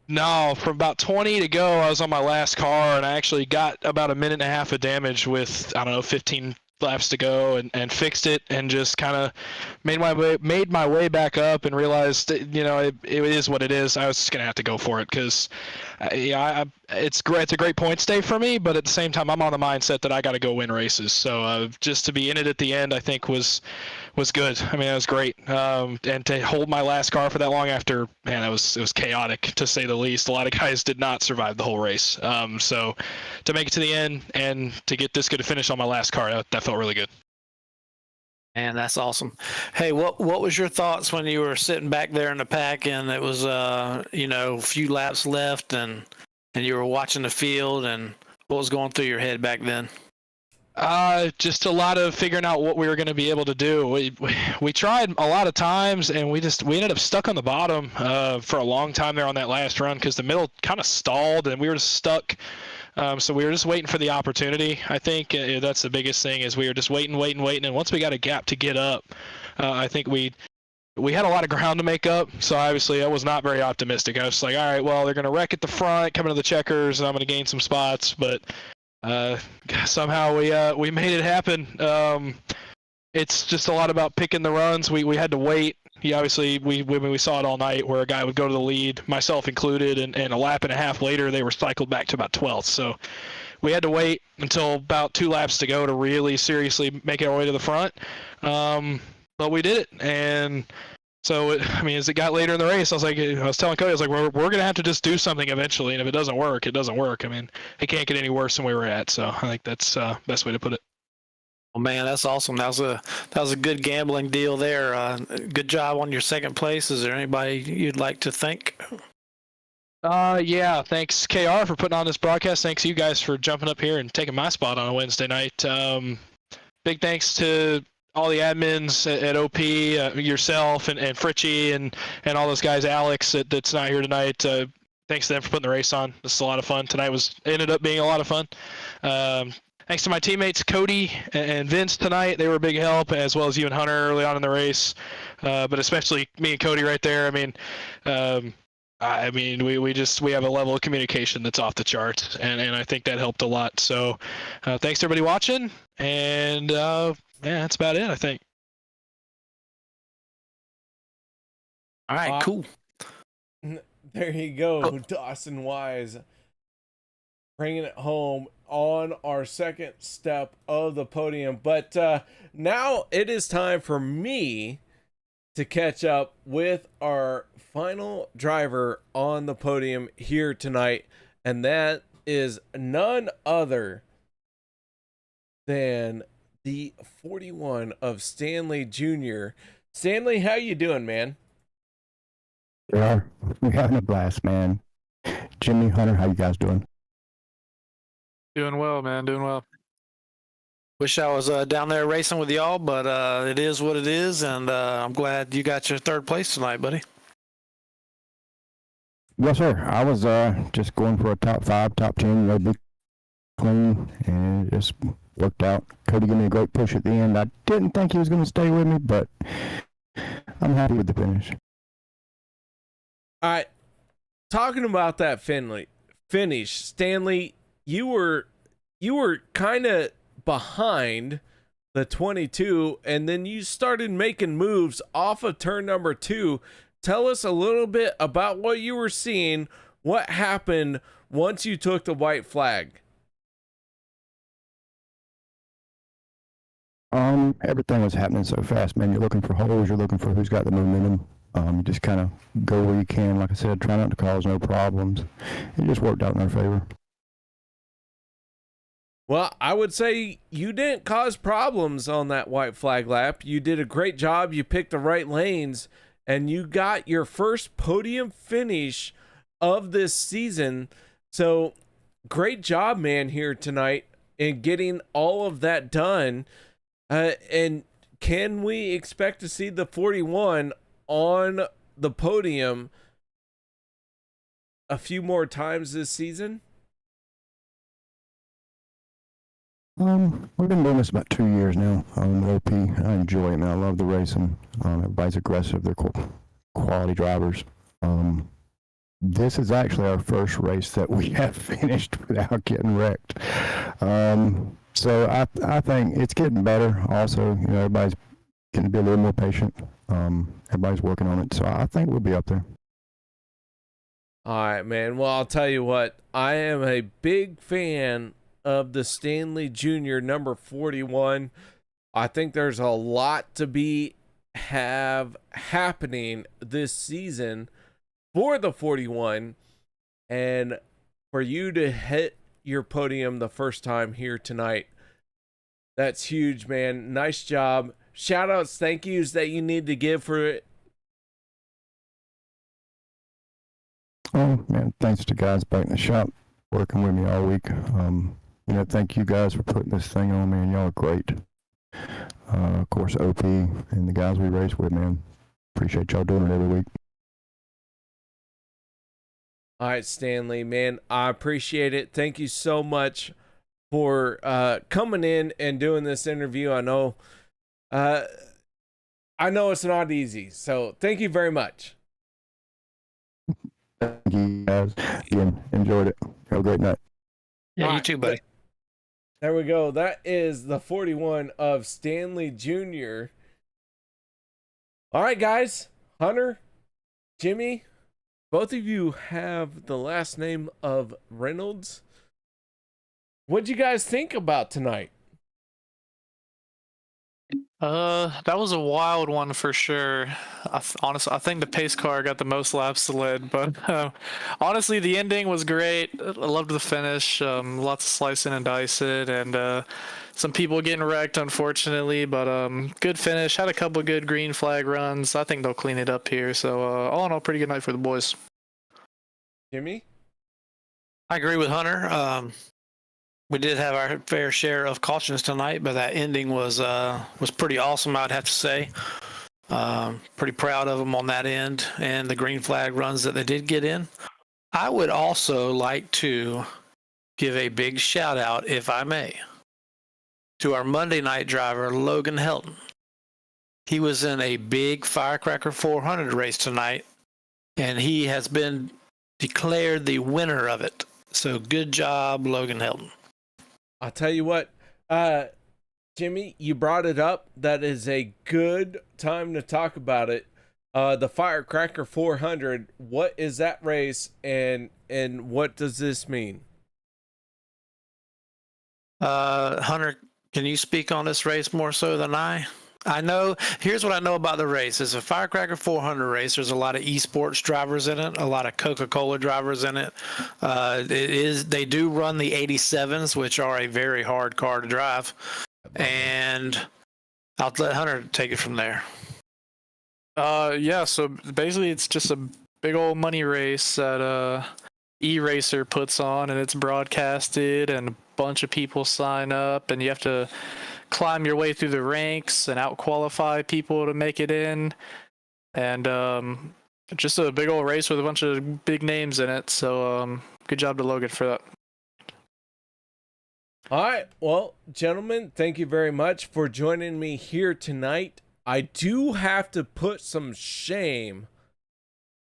Speaker 14: No, from about 20 to go, I was on my last car, and I actually got about a minute and a half of damage with, I don't know, 15 laps to go and fixed it and just kind of made my way back up and realized that, it is what it is. I was just gonna have to go for it because it's great. It's a great points day for me, but at the same time I'm on the mindset that I got to go win races. So just to be in it at the end, I think was good. I mean, that was great. And to hold my last car for that long after, man, it was chaotic to say the least. A lot of guys did not survive the whole race. So to make it to the end and to get this good a finish on my last car, that felt really good.
Speaker 12: Man, that's awesome. Hey, what was your thoughts when you were sitting back there in the pack and it was a few laps left and you were watching the field, and what was going through your head back then?
Speaker 14: Just a lot of figuring out what we were going to be able to do. We tried a lot of times, and we ended up stuck on the bottom for a long time there on that last run because the middle kind of stalled and we were just stuck. So we were just waiting for the opportunity. I think that's the biggest thing is we were just waiting. And once we got a gap to get up, I think we had a lot of ground to make up. So obviously I was not very optimistic. I was like, all right, well, they're going to wreck at the front, coming to the checkers, and I'm going to gain some spots. But somehow we made it happen. It's just a lot about picking the runs. We had to wait. Obviously, we saw it all night where a guy would go to the lead, myself included, and a lap and a half later, they were cycled back to about 12th. So we had to wait until about 2 laps to go to really seriously make our way to the front. But we did it. And so, as it got later in the race, I was telling Cody, we're going to have to just do something eventually. And if it doesn't work, it doesn't work. It can't get any worse than we were at. So I think that's the best way to put it.
Speaker 12: Oh man, that's awesome. That was a good gambling deal there. Good job on your second place. Is there anybody you'd like to thank?
Speaker 14: Yeah, thanks KR for putting on this broadcast. Thanks you guys for jumping up here and taking my spot on a Wednesday night. Big thanks to all the admins at OP, yourself and Fritchie and all those guys, Alex that's not here tonight. Thanks to them for putting the race on. This is a lot of fun. Tonight ended up being a lot of fun. Thanks to my teammates Cody and Vince tonight. They were a big help, as well as you and Hunter early on in the race. But especially me and Cody right there. We have a level of communication that's off the charts, and I think that helped a lot. So thanks to everybody watching, and that's about it, I think.
Speaker 12: All right, cool.
Speaker 8: There you go, Dawson Wise, bringing it home on our second step of the podium. But now it is time for me to catch up with our final driver on the podium here tonight, and that is none other than the 41 of Stanley Jr. Stanley, how you doing, man?
Speaker 15: Yeah, we're having a blast, man. Jimmy, Hunter, how you guys doing?
Speaker 10: Doing well, man. Doing well.
Speaker 12: Wish I was down there racing with y'all, but it is what it is, and I'm glad you got your third place tonight, buddy.
Speaker 15: Yes, sir. I was just going for a top 5, top 10, no big clean, and it just worked out. Cody gave me a great push at the end. I didn't think he was going to stay with me, but I'm happy with the finish.
Speaker 8: All right, talking about that finish, Stanley, you were kind of behind the 22, and then you started making moves off of turn number 2. Tell us a little bit about what you were seeing. What happened once you took the white flag?
Speaker 15: Everything was happening so fast, man. You're looking for holes. You're looking for who's got the momentum. You just kind of go where you can. Like I said, try not to cause no problems. It just worked out in our favor.
Speaker 8: Well, I would say you didn't cause problems on that white flag lap. You did a great job. You picked the right lanes, and you got your first podium finish of this season. So great job, man, here tonight in getting all of that done. And can we expect to see the 41 on the podium a few more times this season?
Speaker 15: We've been doing this about 2 years now on OP. I enjoy it, man. I love the racing. Everybody's aggressive. They're quality drivers. This is actually our first race that we have finished without getting wrecked. So I think it's getting better. Also, everybody's going to be a little more patient. Everybody's working on it, so I think we'll be up there.
Speaker 8: All right, man. Well, I'll tell you what. I am a big fan of the Stanley Jr. number 41. I think there's a lot to have happening this season for the 41, and for you to hit your podium the first time here tonight, that's huge, man. Nice job. Shout outs, thank yous that you need to give for it.
Speaker 15: Oh man, thanks to guys back in the shop working with me all week. Thank you guys for putting this thing on, man. Y'all are great. Of course, OP and the guys we race with, man. Appreciate y'all doing it every week.
Speaker 8: All right, Stanley, man, I appreciate it. Thank you so much for coming in and doing this interview. I know it's not easy, so thank you very much.
Speaker 15: Thank you guys. Again, enjoyed it. Have a great night.
Speaker 12: Yeah, you too, buddy.
Speaker 8: There we go. That is the 41 of Stanley Jr. All right, guys. Hunter, Jimmy, both of you have the last name of Reynolds. What'd you guys think about tonight?
Speaker 10: That was a wild one for sure. Honestly, I think the pace car got the most laps led, but honestly, the ending was great. I loved the finish. Lots of slicing and dicing, and some people getting wrecked, unfortunately, but good finish. Had a couple of good green flag runs. I think they'll clean it up here. So all in all, pretty good night for the boys.
Speaker 8: Jimmy?
Speaker 12: I agree with Hunter. We did have our fair share of cautions tonight, but that ending was pretty awesome, I'd have to say. Pretty proud of them on that end and the green flag runs that they did get in. I would also like to give a big shout out, if I may, to our Monday night driver, Logan Helton. He was in a big Firecracker 400 race tonight, and he has been declared the winner of it. So good job, Logan Helton.
Speaker 8: I'll tell you what, Jimmy, you brought it up. That is a good time to talk about it. The Firecracker 400, what is that race, and what does this mean?
Speaker 12: Hunter, can you speak on this race more so than I? I know, here's what I know about the race. It's a Firecracker 400 race. There's a lot of esports drivers in it, a lot of Coca-Cola drivers in it. They do run the 87s, which are a very hard car to drive. And I'll let Hunter take it from there.
Speaker 10: Yeah, so basically it's just a big old money race that E-Racer puts on, and it's broadcasted, and a bunch of people sign up, and you have to climb your way through the ranks and out-qualify people to make it in. And just a big old race with a bunch of big names in it. So good job to Logan for that.
Speaker 8: All right. Well, gentlemen, thank you very much for joining me here tonight. I do have to put some shame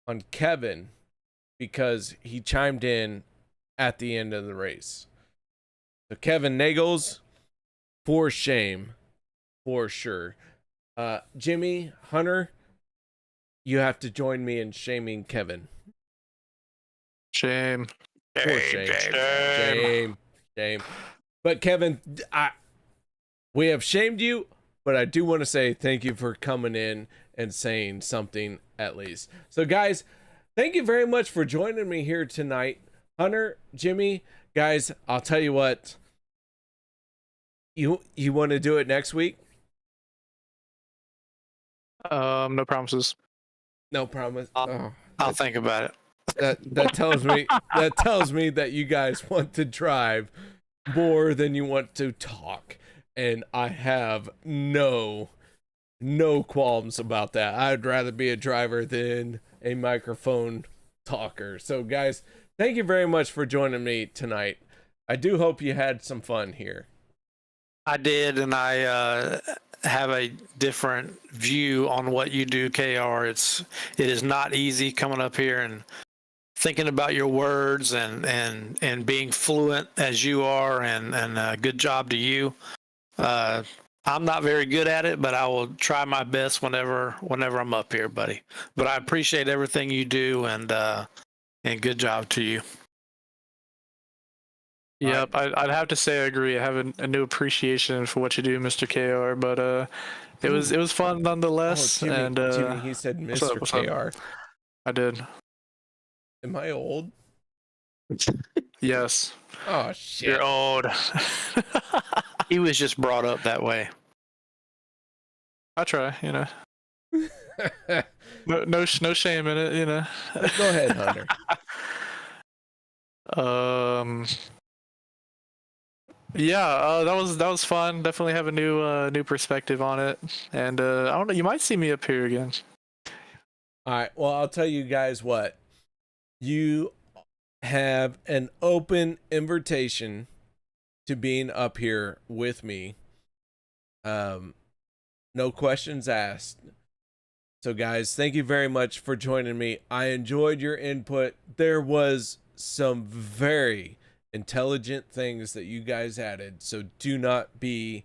Speaker 8: on Kevin because he chimed in at the end of the race. So Kevin Nagels, for shame, for sure. Jimmy, Hunter, you have to join me in shaming Kevin.
Speaker 10: Shame.
Speaker 8: For shame. Shame. But Kevin, we have shamed you, but I do want to say thank you for coming in and saying something at least. So guys, thank you very much for joining me here tonight. Hunter, Jimmy, guys, I'll tell you what. You want to do it next week?
Speaker 10: No promises.
Speaker 8: No promise.
Speaker 12: I'll think about it.
Speaker 8: That tells me that you guys want to drive more than you want to talk, and I have no qualms about that. I'd rather be a driver than a microphone talker. So guys, thank you very much for joining me tonight. I do hope you had some fun here.
Speaker 12: I did, and I have a different view on what you do, KR. It is not easy coming up here and thinking about your words and being fluent as you are, and good job to you. I'm not very good at it, but I will try my best whenever I'm up here, buddy. But I appreciate everything you do, and good job to you.
Speaker 10: Yep, I'd have to say I agree. I have a new appreciation for what you do, Mr. KR. But it was fun nonetheless.
Speaker 8: Jimmy,
Speaker 10: and
Speaker 8: Jimmy, he said Mr. KR.
Speaker 10: I did.
Speaker 8: Am I old?
Speaker 10: Yes.
Speaker 8: Oh shit.
Speaker 12: You're old. He was just brought up that way.
Speaker 10: I try, no shame in it,
Speaker 8: Go ahead, Hunter.
Speaker 10: Yeah, that was fun. Definitely have a new perspective on it, and I don't know. You might see me up here again.
Speaker 8: All right. Well, I'll tell you guys what. You have an open invitation to being up here with me. No questions asked. So guys, thank you very much for joining me. I enjoyed your input. There was some very intelligent things that you guys added, so do not be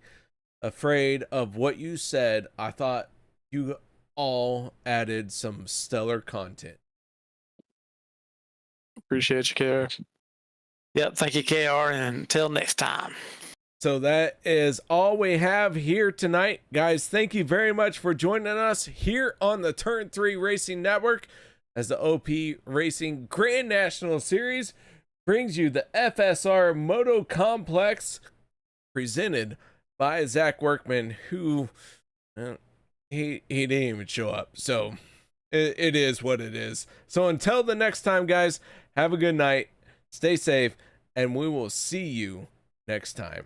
Speaker 8: afraid of what you said. I thought you all added some stellar content.
Speaker 10: Appreciate you, KR.
Speaker 12: Yep, thank you, KR, and until next time.
Speaker 8: So that is all we have here tonight. Guys, thank you very much for joining us here on the Turn 3 Racing Network as the OP Racing Grand National Series brings you the FSR Motocomplex presented by Zach Workman, who he didn't even show up. So it is what it is. So until the next time, guys, have a good night, stay safe, and we will see you next time.